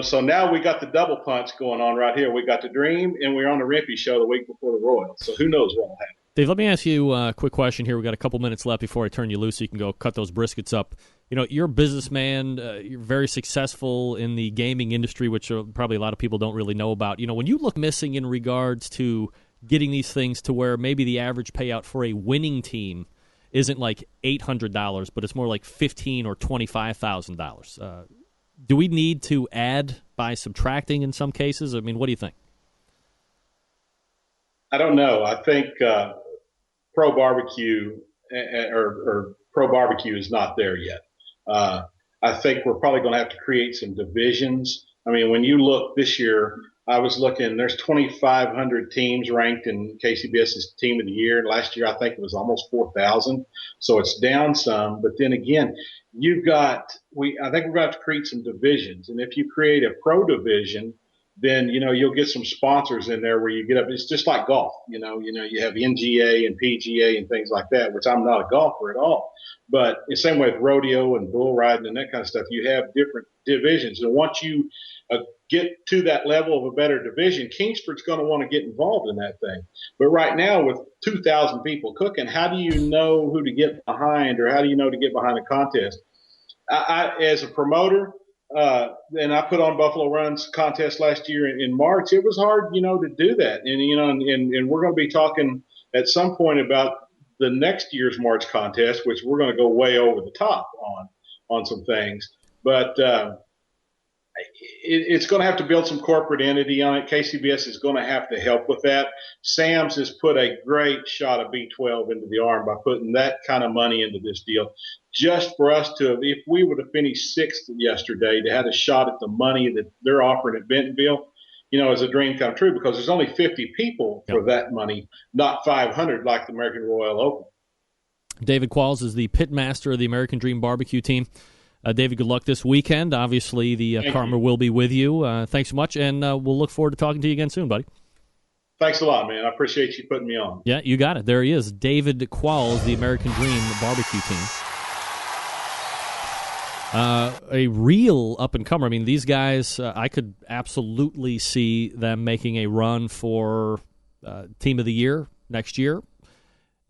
So now we got the double punch going on right here. We got the Dream, and we're on the Rimpey show the week before the Royal. So who knows what will happen. Dave, let me ask you a quick question here. We've got a couple minutes left before I turn you loose so you can go cut those briskets up. You're a businessman. You're very successful in the gaming industry, which probably a lot of people don't really know about. When you look missing in regards to getting these things to where maybe the average payout for a winning team isn't like $800, but it's more like $15,000 or $25,000. Do we need to add by subtracting in some cases? I mean, what do you think? I don't know. I think pro barbecue or pro barbecue is not there yet. I think we're probably going to have to create some divisions. I mean, when you look this year, I was looking, there's 2,500 teams ranked in KCBS's Team of the Year. And last year, I think it was almost 4,000. So it's down some. But then again, I think we're going to have to create some divisions. And if you create a pro division, then, you'll get some sponsors in there where you get up. It's just like golf, you have NGA and PGA and things like that, which I'm not a golfer at all. But the same way with rodeo and bull riding and that kind of stuff, you have different divisions. And once you get to that level of a better division, Kingsford's going to want to get involved in that thing. But right now with 2,000 people cooking, how do you know who to get behind, or how do you know to get behind a contest? I as a promoter, and I put on Buffalo Runs contest last year in March. It was hard, to do that. And we're going to be talking at some point about the next year's March contest, which we're going to go way over the top on some things. But it's going to have to build some corporate entity on it. KCBS is going to have to help with that. Sam's has put a great shot of B12 into the arm by putting that kind of money into this deal. Just for us to, if we would have finished sixth yesterday, to have a shot at the money that they're offering at Bentonville, is a dream come true, because there's only 50 people for that money, not 500 like the American Royal Open. David Qualls is the pitmaster of the American Dream Barbecue team. David, good luck this weekend. Obviously, the Karma will be with you. Thanks so much, and we'll look forward to talking to you again soon, buddy. Thanks a lot, man. I appreciate you putting me on. Yeah, you got it. There he is, David Qualls, the American Dream Barbecue team. A real up-and-comer. I mean, these guys, I could absolutely see them making a run for Team of the Year next year.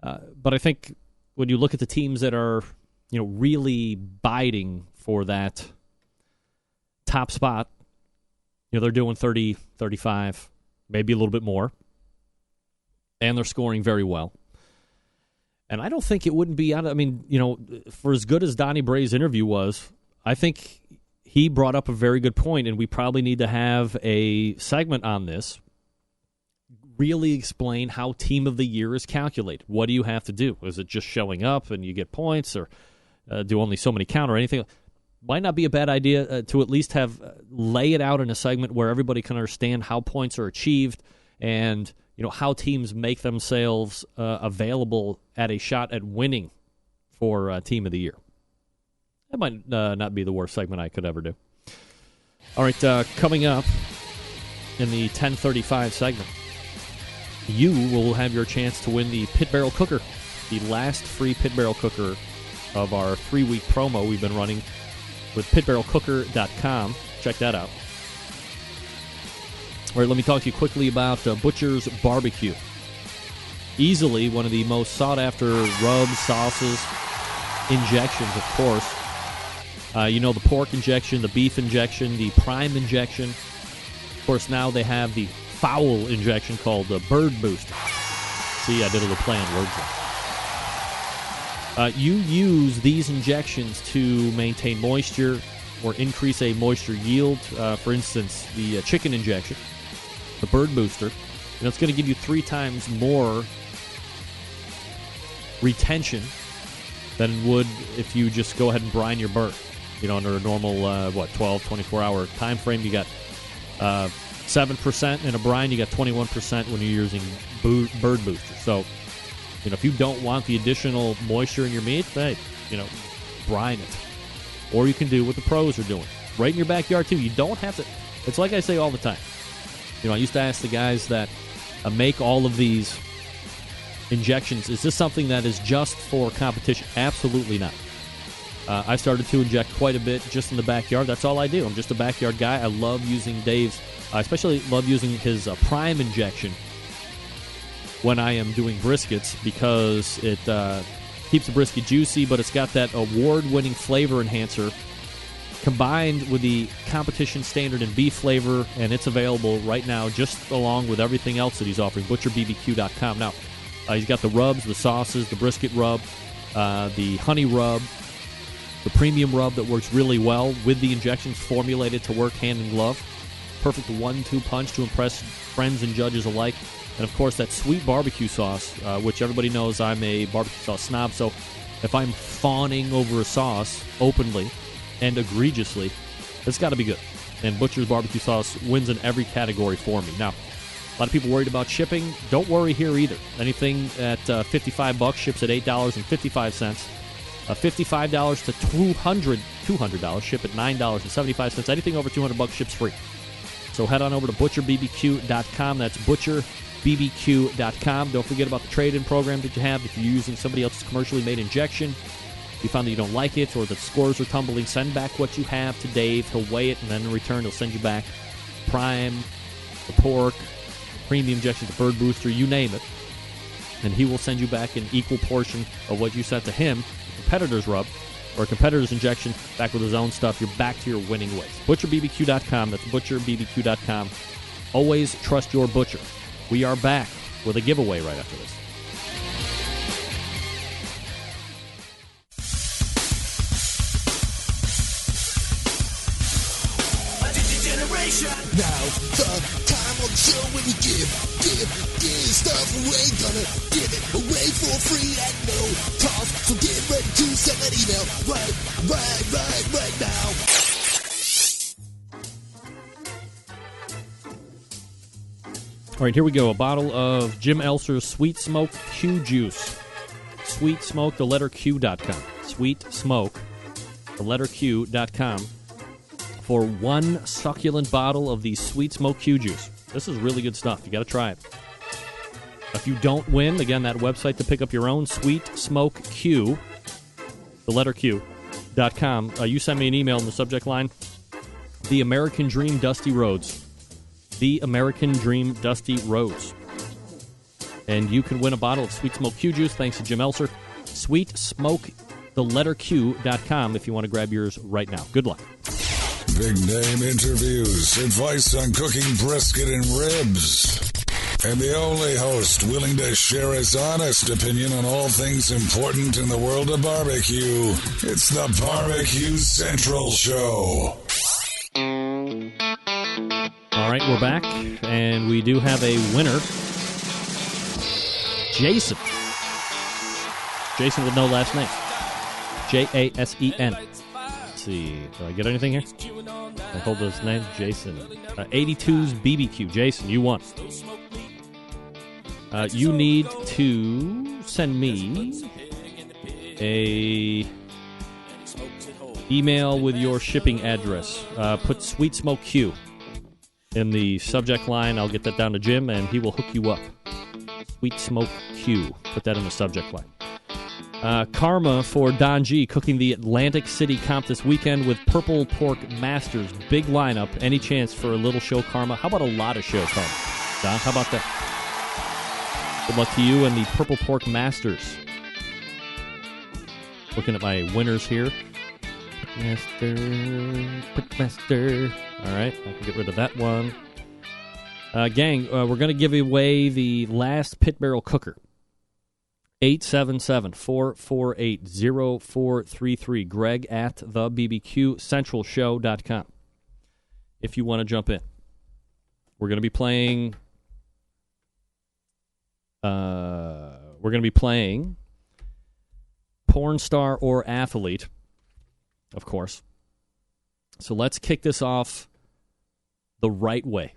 But I think when you look at the teams that are really biting for that top spot, they're doing 30, 35, maybe a little bit more, and they're scoring very well. And I don't think it wouldn't be out of, for as good as Donnie Bray's interview was, I think he brought up a very good point, and we probably need to have a segment on this, really explain how Team of the Year is calculated. What do you have to do? Is it just showing up and you get points, or do only so many count, or anything? Might not be a bad idea to at least have lay it out in a segment where everybody can understand how points are achieved, and how teams make themselves available at a shot at winning for Team of the Year. That might not be the worst segment I could ever do. All right, coming up in the 10:35 segment, you will have your chance to win the Pit Barrel Cooker, the last free Pit Barrel Cooker of our 3-week promo we've been running with pitbarrelcooker.com. Check that out. All right, let me talk to you quickly about Butcher's Barbecue. Easily one of the most sought-after rubs, sauces, injections, of course. The pork injection, the beef injection, the prime injection. Of course, now they have the fowl injection called the Bird Booster. See, I did a little play on words there. You use these injections to maintain moisture or increase a moisture yield. For instance, the chicken injection, the Bird Booster, it's going to give you 3 times more retention than it would if you just go ahead and brine your bird. Under a normal, 12, 24-hour time frame, you got 7% in a brine, you got 21% when you're using Bird Booster. So, if you don't want the additional moisture in your meat, hey, brine it. Or you can do what the pros are doing. Right in your backyard, too. You don't have to. It's like I say all the time. I used to ask the guys that make all of these injections, is this something that is just for competition? Absolutely not. I started to inject quite a bit just in the backyard. That's all I do. I'm just a backyard guy. I love using Dave's. I especially love using his prime injection when I am doing briskets, because it keeps the brisket juicy, but it's got that award-winning flavor enhancer combined with the competition standard and beef flavor, and it's available right now just along with everything else that he's offering, butcherbbq.com. Now, he's got the rubs, the sauces, the brisket rub, the honey rub, the premium rub that works really well with the injections formulated to work hand in glove. Perfect 1-2 punch to impress friends and judges alike. And, of course, that sweet barbecue sauce, which everybody knows I'm a barbecue sauce snob. So if I'm fawning over a sauce openly and egregiously, it's got to be good. And Butcher's Barbecue Sauce wins in every category for me. Now, a lot of people worried about shipping. Don't worry here either. Anything at $55 ships at $8.55. $55 to $200 ship at $9.75. Anything over $200 ships free. So head on over to butcherbbq.com. That's butcherbbq.com. Don't forget about the trade-in program that you have. If you're using somebody else's commercially made injection, you found that you don't like it or the scores are tumbling, send back what you have to Dave. He'll weigh it, and then in return he'll send you back prime, the pork, the premium injection, the Bird Booster, you name it. And he will send you back an equal portion of what you sent to him, the competitor's rub, or a competitor's injection back with his own stuff, you're back to your winning ways. ButcherBBQ.com. That's ButcherBBQ.com. Always trust your butcher. We are back with a giveaway right after this. Now the time on the show when we give stuff away. Gonna give it away for free at no cost. So get ready to send that email right now. All right, here we go. A bottle of Jim Elser's Sweet Smoke Q Juice. Sweet Smoke, the letter Q.com. Sweet Smoke, the letter Q.com. For one succulent bottle of the Sweet Smoke Q Juice. This is really good stuff. You got to try it. If you don't win, again, that website to pick up your own Sweet Smoke Q, the letter Q.com. You send me an email in the subject line. The American Dream Dusty Roads. The American Dream Dusty Roads. And you can win a bottle of Sweet Smoke Q Juice thanks to Jim Elser. Sweet Smoke, the letter Q.com if you want to grab yours right now. Good luck. Big name interviews, advice on cooking brisket and ribs, and the only host willing to share his honest opinion on all things important in the world of barbecue. It's the Barbecue Central Show. All right, we're back, and we do have a winner. Jason. Jason with no last name. Jasen. See, do I get anything here? I told his name, Jason. 82's BBQ. Jason, you won. You need to send me a email with your shipping address. Put Sweet Smoke Q in the subject line. I'll get that down to Jim, and he will hook you up. Sweet Smoke Q. Put that in the subject line. Karma for Don G cooking the Atlantic City comp this weekend with Purple Pork Masters. Big lineup. Any chance for a little show, Karma? How about a lot of show, Karma? Don, how about that? Good luck to you and the Purple Pork Masters. Looking at my winners here. Pork Master. All right, I can get rid of that one. Gang, we're going to give away the last pit barrel cooker. 877-448-0433. Greg at thebbqcentralshow.com. If you want to jump in. We're going to be playing porn star or athlete, of course. So let's kick this off the right way.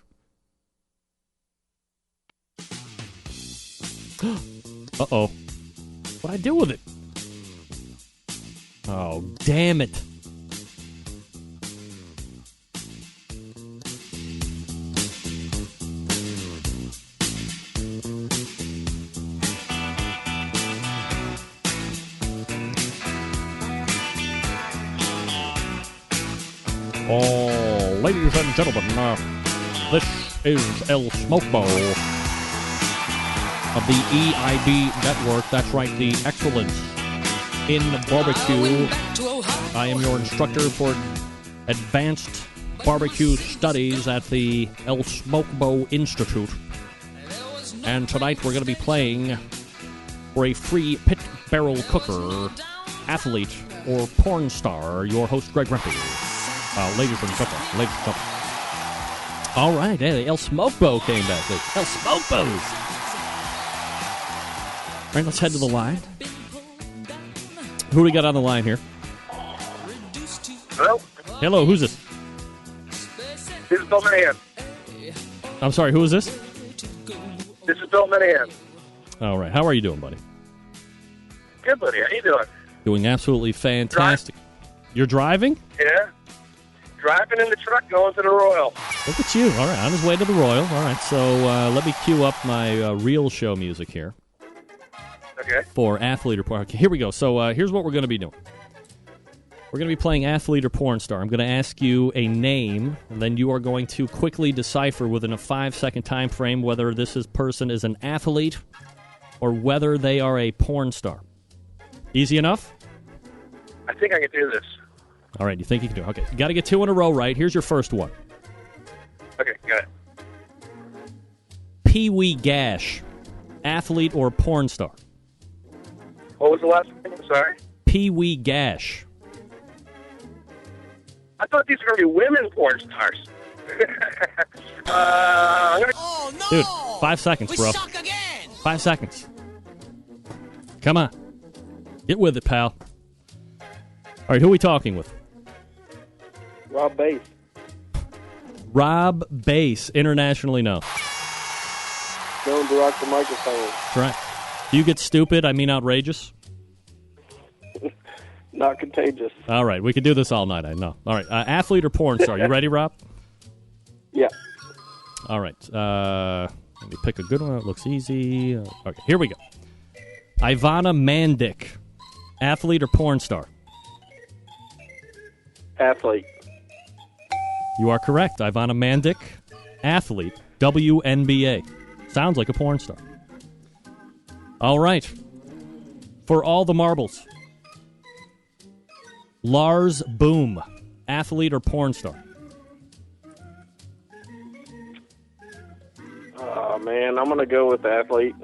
Uh-oh. What'd I do with it? Oh, damn it. Oh, ladies and gentlemen, this is El Smokebo of the EIB Network. That's right, the Excellence in Barbecue. I am your instructor for advanced barbecue studies at the El Smokebo Institute. And tonight we're going to be playing for a free pit barrel cooker, athlete, or porn star. Your host, Greg Rempe. Ladies and gentlemen. All right, hey, El Smokebo came back. El Smokebo. All right, let's head to the line. Who do we got on the line here? Hello? Hello, who's this? This is Bill Minahan. I'm sorry, who is this? This is Bill Minahan. All right, how are you doing, buddy? Good, buddy. How you doing? Doing absolutely fantastic. You're driving? Yeah. Driving in the truck going to the Royal. Look at you. All right, on his way to the Royal. All right, so let me cue up my real show music here. Okay. For athlete or porn. Okay, here we go. So here's what we're going to be doing. We're going to be playing athlete or porn star. I'm going to ask you a name, and then you are going to quickly decipher within a 5-second time frame whether this person is an athlete or whether they are a porn star. Easy enough? I think I can do this. All right, you think you can do it. Okay, you got to get 2 in a row right. Here's your first one. Okay, got it. Pee Wee Gash, athlete or porn star? What was the last name? Sorry? Pee Wee Gash. I thought these were going to be women porn stars. Dude, 5 seconds, bro. 5 seconds. Come on. Get with it, pal. All right, who are we talking with? Rob Bass. Rob Bass, internationally known. Known to rock the microphone. That's right. Do you get stupid? I mean outrageous? Not contagious. All right, we can do this all night, I know. All right, athlete or porn star? You ready, Rob? Yeah. All right. Let me pick a good one. It looks easy. Okay, here we go. Ivana Mandic, athlete or porn star? Athlete. You are correct. Ivana Mandic, athlete, WNBA. Sounds like a porn star. All right. For all the marbles. Lars Boom, athlete or porn star? Oh, man, I'm going to go with the athlete.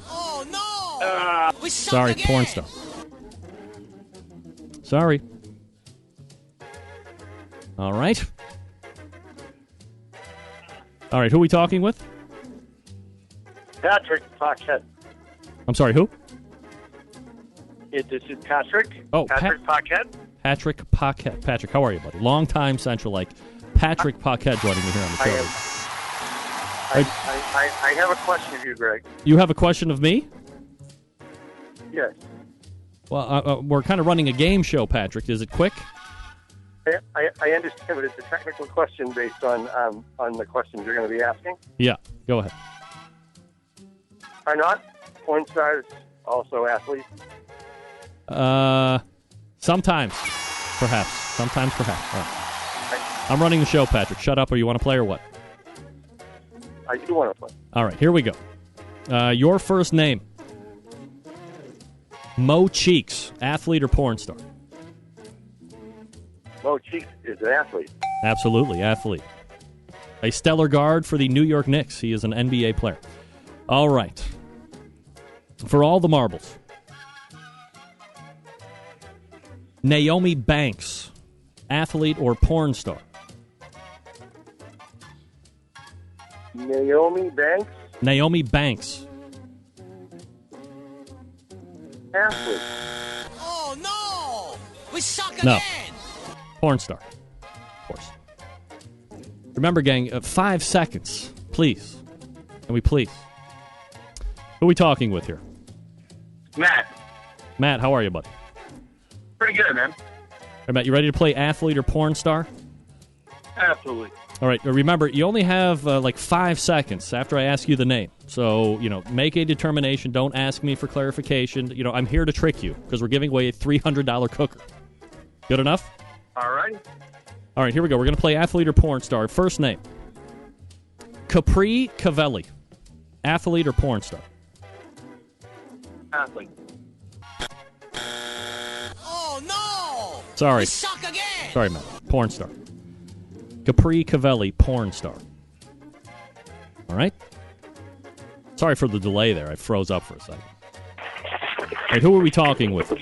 Oh, no! Sorry, again. Porn star. Sorry. All right. All right, who are we talking with? Patrick Paquette. I'm sorry, who? This is Patrick. Oh, Patrick Paquette. Patrick Paquette. Patrick, how are you, buddy? Long-time Central Lake. Patrick Paquette joining me here on the show. I have a question of you, Greg. You have a question of me? Yes. Well, we're kind of running a game show, Patrick. Is it quick? I understand, but it's a technical question based on the questions you're going to be asking. Yeah, go ahead. Are not porn stars also athletes? Sometimes, perhaps. Sometimes, perhaps. All right. I'm running the show, Patrick. Shut up, or you want to play, or what? I do want to play. All right, here we go. Your first name. Mo Cheeks, athlete or porn star? Mo Cheeks is an athlete. Absolutely, athlete. A stellar guard for the New York Knicks. He is an NBA player. All right. For all the marbles. Naomi Banks, athlete or porn star? Naomi Banks? Naomi Banks. Athlete. Oh, no! We suck again! No. Porn star. Of course. Remember, gang, 5 seconds. Please. Can we please? Who are we talking with here? Matt. Matt, how are you, buddy? Pretty good, man. All right, Matt, you ready to play athlete or porn star? Absolutely. All right, remember, you only have like 5 seconds after I ask you the name. So, make a determination. Don't ask me for clarification. I'm here to trick you because we're giving away a $300 cooker. Good enough? All right. All right, here we go. We're going to play athlete or porn star. First name. Capri Cavelli. Athlete or porn star? Athlete. Oh, no! Sorry. We suck again! Sorry, Matt. Porn star. Capri Cavelli, porn star. All right? Sorry for the delay there. I froze up for a second. All right, who are we talking with?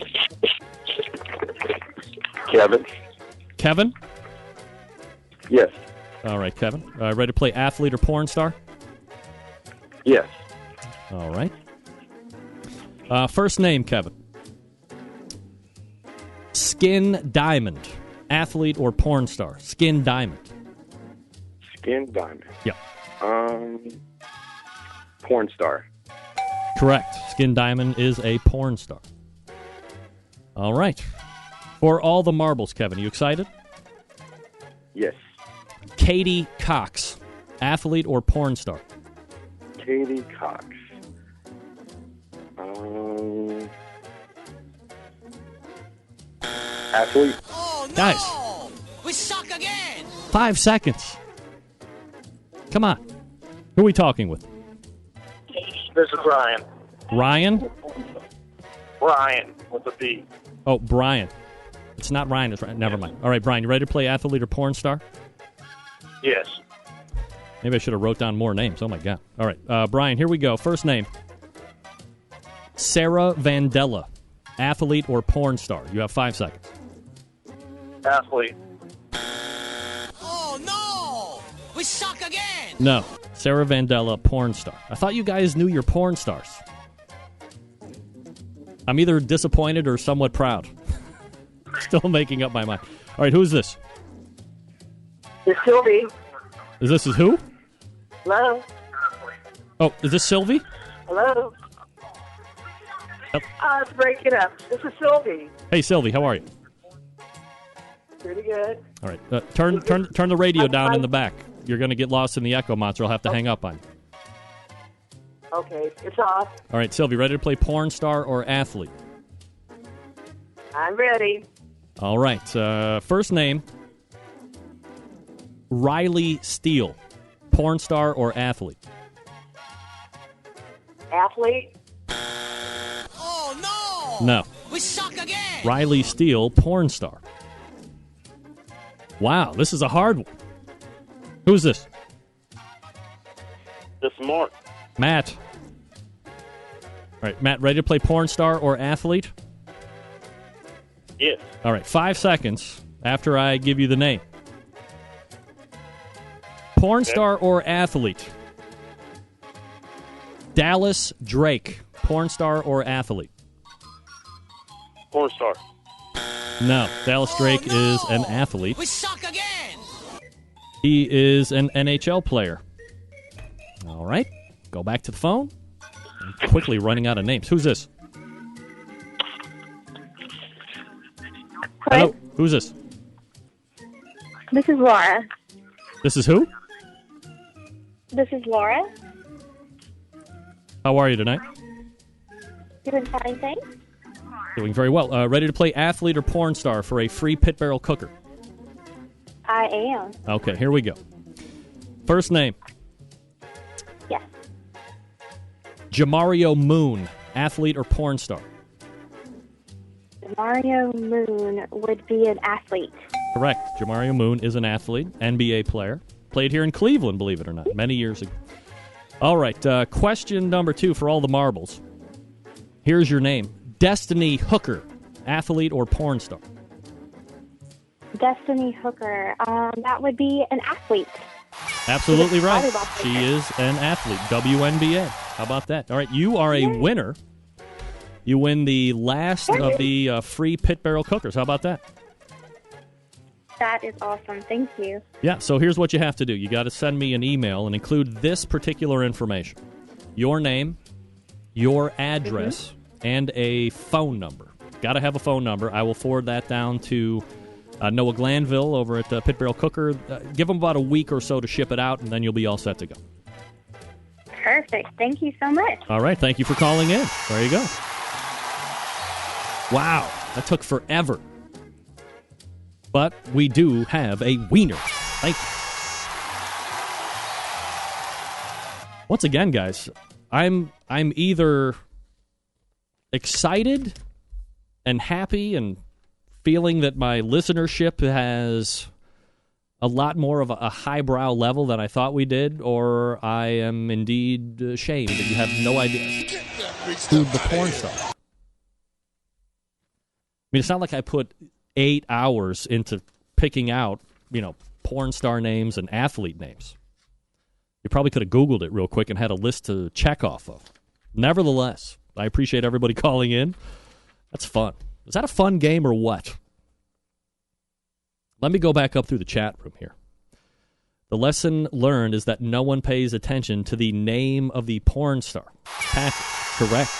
Kevin. Kevin? Yes. All right, Kevin. Ready to play athlete or porn star? Yes. All right. First name, Kevin. Skin Diamond. Athlete or porn star? Skin Diamond. Skin Diamond. Yeah. Porn star. Correct. Skin Diamond is a porn star. All right. For all the marbles, Kevin, are you excited? Yes. Katie Cox. Athlete or porn star? Katie Cox. Athlete. Oh, no! Guys. We suck again! 5 seconds. Come on. Who are we talking with? This is Ryan. Ryan? Ryan with a B. Oh, Brian. It's not Ryan. It's Ryan. Never mind. All right, Brian, you ready to play athlete or porn star? Yes. Maybe I should have wrote down more names. Oh, my God. All right, Brian, here we go. First name, Sarah Vandella, athlete or porn star. You have 5 seconds. Athlete. Oh, no! We suck again! No. Sarah Vandella, porn star. I thought you guys knew your porn stars. I'm either disappointed or somewhat proud. Still making up my mind. All right, who's this? It's Sylvie. Is this who? Hello? Oh, is this Sylvie? Hello? Yep. It's breaking up. This is Sylvie. Hey, Sylvie, how are you? Pretty good. All right, turn the radio down in the back. You're going to get lost in the echo monster. I'll have to hang up on you. Okay, it's off. All right, Sylvie, ready to play porn star or athlete? I'm ready. All right, first name, Riley Steele, porn star or athlete? Athlete? Oh, no! No. We suck again! Riley Steele, porn star. Wow, this is a hard one. Who's this? This is Mark. Matt. All right, Matt, ready to play porn star or athlete? Yes. All right, 5 seconds after I give you the name. Porn star or athlete? Dallas Drake, porn star or athlete? Porn star. No, Dallas Drake is an athlete. We suck again! He is an NHL player. All right, go back to the phone. I'm quickly running out of names. Who's this? Hello, who's this? This is Laura. This is who? This is Laura. How are you tonight? Doing fine, thanks. Doing very well. Ready to play athlete or porn star for a free pit barrel cooker? I am. Okay, here we go. First name. Yes. Jamario Moon, athlete or porn star? Mario Moon would be an athlete. Correct. Jamario Moon is an athlete, NBA player. Played here in Cleveland, believe it or not, many years ago. All right, question number 2 for all the marbles. Here's your name. Destiny Hooker, athlete or porn star? Destiny Hooker. That would be an athlete. Absolutely right. She is an athlete. WNBA. How about that? All right, you are a winner. You win the last of the free pit barrel cookers. How about that? That is awesome. Thank you. Yeah, so here's what you have to do. You got to send me an email and include this particular information. Your name, your address, and a phone number. Got to have a phone number. I will forward that down to Noah Glanville over at Pit Barrel Cooker. Give them about a week or so to ship it out, and then you'll be all set to go. Perfect. Thank you so much. All right, thank you for calling in. There you go. Wow, that took forever. But we do have a wiener. Thank you. Once again, guys, I'm either excited and happy and feeling that my listenership has a lot more of a highbrow level than I thought we did, or I am indeed ashamed that you have no idea who the porn star. I mean, it's not like I put 8 hours into picking out, porn star names and athlete names. You probably could have Googled it real quick and had a list to check off of. Nevertheless, I appreciate everybody calling in. That's fun. Is that a fun game or what? Let me go back up through the chat room here. The lesson learned is that no one pays attention to the name of the porn star. Patrick, correct.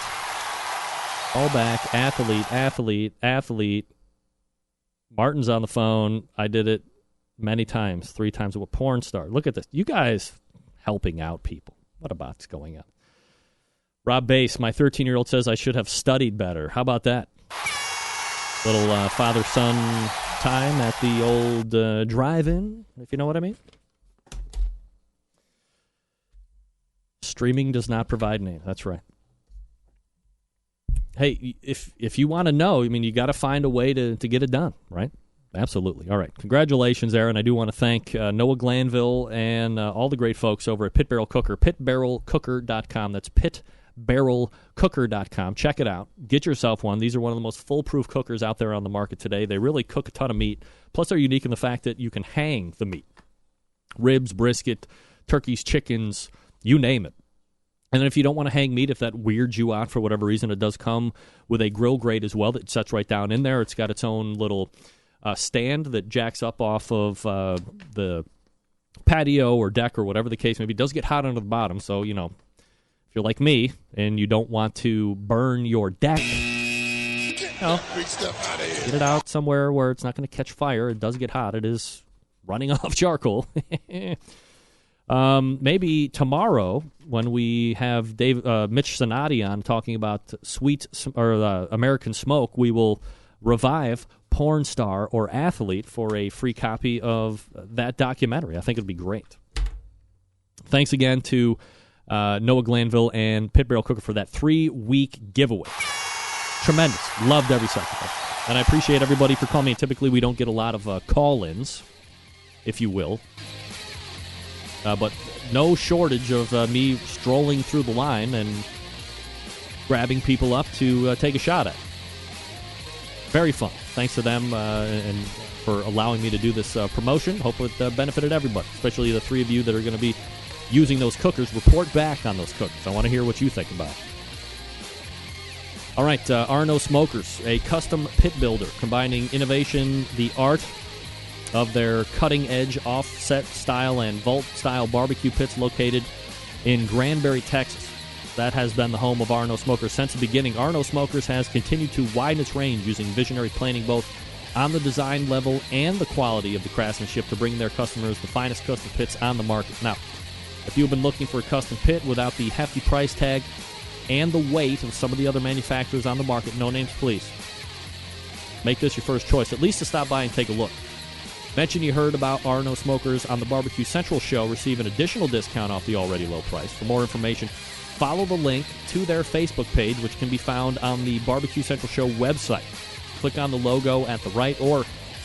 All back, athlete. Martin's on the phone. I did it many times, 3 times with porn star. Look at this. You guys helping out people. What about's going on? Rob Bass, my 13-year-old says I should have studied better. How about that? Little father-son time at the old drive-in, if you know what I mean. Streaming does not provide names. That's right. hey, if you want to know, I mean, you got to find a way to get it done, right? Absolutely. All right. Congratulations, Aaron. I do want to thank Noah Glanville and all the great folks over at Pit Barrel Cooker, pitbarrelcooker.com. That's pitbarrelcooker.com. Check it out. Get yourself one. These are one of the most foolproof cookers out there on the market today. They really cook a ton of meat. Plus, they're unique in the fact that you can hang the meat. Ribs, brisket, turkeys, chickens, you name it. And then if you don't want to hang meat, if that weirds you out for whatever reason, it does come with a grill grate as well that sets right down in there. It's got its own little stand that jacks up off of the patio or deck or whatever the case may be. It does get hot under the bottom, so, you know, if you're like me and you don't want to burn your deck, get it out somewhere where it's not going to catch fire. It does get hot. It is running off charcoal. Maybe tomorrow when we have Mitch Sonati on talking about American Smoke, we will revive Porn Star or Athlete for a free copy of that documentary. I think it'd be great. Thanks again to Noah Glanville and Pit Barrel Cooker for that 3-week giveaway. Tremendous. Loved every second of it. And I appreciate everybody for calling me. Typically, we don't get a lot of call-ins, if you will. But no shortage of me strolling through the line and grabbing people up to take a shot at. Very fun. Thanks to them and for allowing me to do this promotion. Hope it benefited everybody, especially the three of you that are going to be using those cookers. Report back on those cookers. I want to hear what you think about it. All right, Arno Smokers, a custom pit builder combining innovation, the art of their cutting-edge offset style and vault style barbecue pits located in Granbury, Texas. That has been the home of Arno Smokers since the beginning. Arno Smokers has continued to widen its range using visionary planning both on the design level and the quality of the craftsmanship to bring their customers the finest custom pits on the market. Now, if you've been looking for a custom pit without the hefty price tag and the weight of some of the other manufacturers on the market, no names please, make this your first choice, at least to stop by and take a look. Mention you heard about Arno Smokers on the Barbecue Central show. Receive an additional discount off the already low price. For more information, follow the link to their Facebook page, which can be found on the Barbecue Central show website. Click on the logo at the right, or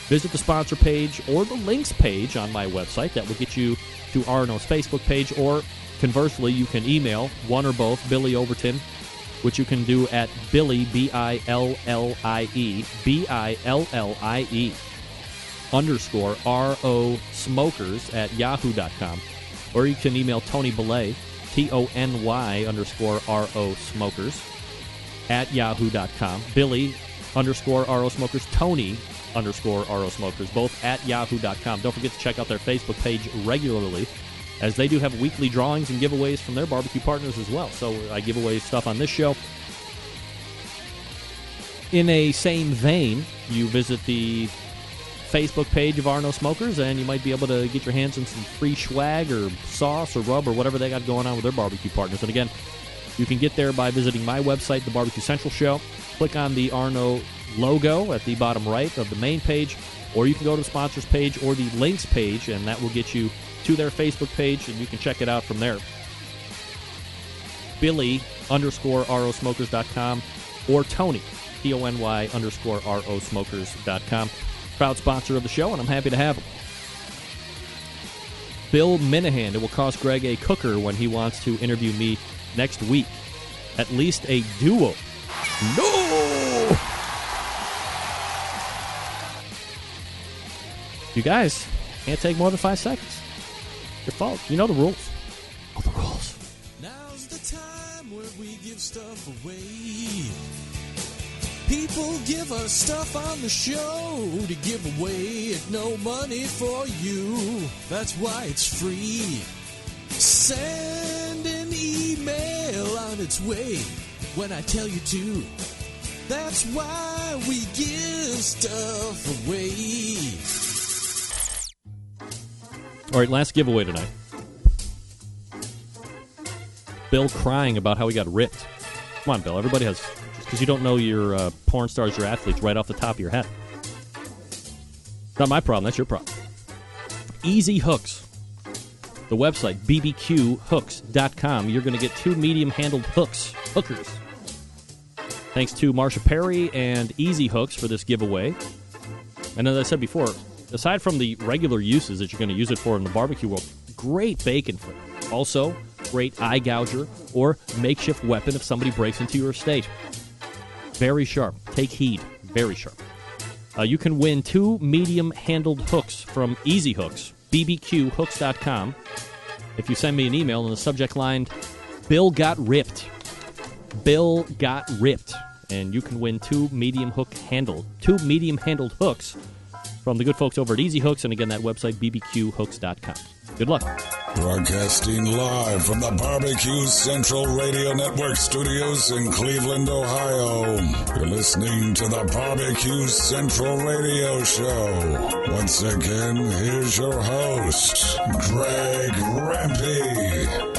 visit the sponsor page or the links page on my website. That will get you to Arno's Facebook page, or conversely, you can email one or both Billy Overton, which you can do at Billy, Billie, Billie, _RO Smokers at yahoo.com. Or you can email Tony Belay, TONY _RO Smokers at yahoo.com. Billy _RO Smokers, Tony _RO Smokers, both at yahoo.com. Don't forget to check out their Facebook page regularly, as they do have weekly drawings and giveaways from their barbecue partners as well. So I give away stuff on this show. In a same vein, you visit the Facebook page of Arno Smokers, and you might be able to get your hands on some free swag or sauce or rub or whatever they got going on with their barbecue partners. And again, you can get there by visiting my website, The Barbecue Central Show. Click on the Arno logo at the bottom right of the main page, or you can go to the sponsors page or the links page, and that will get you to their Facebook page, and you can check it out from there. Billy _RO Smokers.com or Tony, TONY _RO Smokers.com. Proud sponsor of the show, and I'm happy to have him. Bill Minahan. It will cost Greg a cooker when he wants to interview me next week. At least a duo. No! You guys can't take more than 5 seconds. Your fault. You know the rules. All the rules. Now's the time where we give stuff away. People give us stuff on the show to give away at no money for you. That's why it's free. Send an email on its way when I tell you to. That's why we give stuff away. All right, last giveaway tonight. Bill crying about how he got ripped. Come on, Bill. Everybody has... because you don't know your porn stars, your athletes right off the top of your head. Not my problem. That's your problem. Easy Hooks. The website, bbqhooks.com. You're going to get 2 medium-handled hookers. Thanks to Marsha Perry and Easy Hooks for this giveaway. And as I said before, aside from the regular uses that you're going to use it for in the barbecue world, great bacon flavor. Also, great eye gouger or makeshift weapon if somebody breaks into your estate. Very sharp. Take heed. Very sharp. You can win 2 medium-handled hooks from Easy Hooks, bbqhooks.com. If you send me an email in the subject line, Bill got ripped. Bill got ripped. And you can win 2 medium-handled hooks from the good folks over at Easy Hooks. And again, that website, bbqhooks.com. Good luck. Broadcasting live from the Barbecue Central Radio Network studios in Cleveland, Ohio. You're listening to the Barbecue Central Radio Show. Once again, here's your host, Greg Rempe.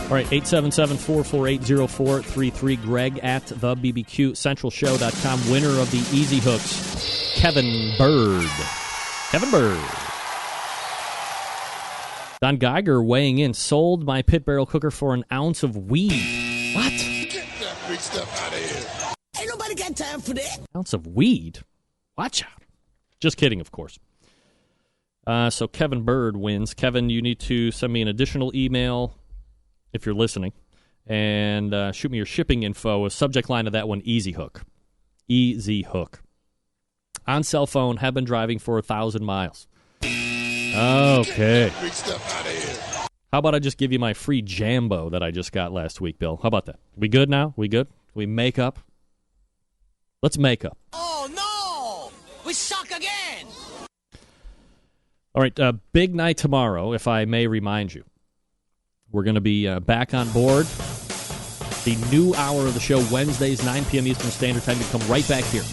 All right, 877-448-0433, Greg at the BBQCentralShow.com. Winner of the Easy Hooks, Kevin Bird. Kevin Bird. Don Geiger weighing in. Sold my pit barrel cooker for an ounce of weed. What? Get that big stuff out of here. Ain't nobody got time for that. Ounce of weed? Watch out. Just kidding, of course. So Kevin Bird wins. Kevin, you need to send me an additional email if you're listening, and shoot me your shipping info. A subject line of that one, Easy Hook. Easy Hook. On cell phone, have been driving for 1,000 miles. Okay. Big stuff out of here. How about I just give you my free Jambo that I just got last week, Bill? How about that? We good now? We good? We make up? Let's make up. Oh, no! We suck again! All right, big night tomorrow, if I may remind you. We're going to be back on board. The new hour of the show, Wednesdays, 9 p.m. Eastern Standard Time. You come right back here.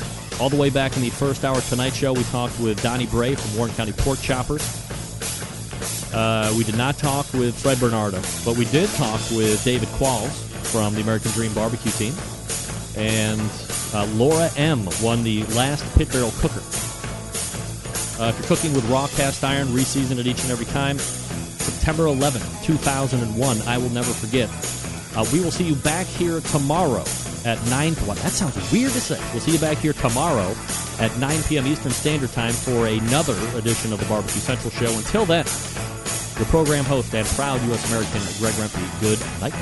All the way back in the first hour Tonight Show, we talked with Donnie Bray from Warren County Pork Choppers. We did not talk with Fred Bernardo, but we did talk with David Qualls from the American Dream Barbecue Team. And Laura M. won the last pit barrel cooker. If you're cooking with raw cast iron, reseason it each and every time. September 11, 2001, I will never forget. We will see you back here tomorrow at 9. Well, that sounds weird to say. We'll see you back here tomorrow at 9 p.m. Eastern Standard Time for another edition of the Barbecue Central Show. Until then, your program host and proud U.S. American, Greg Rempe, good night.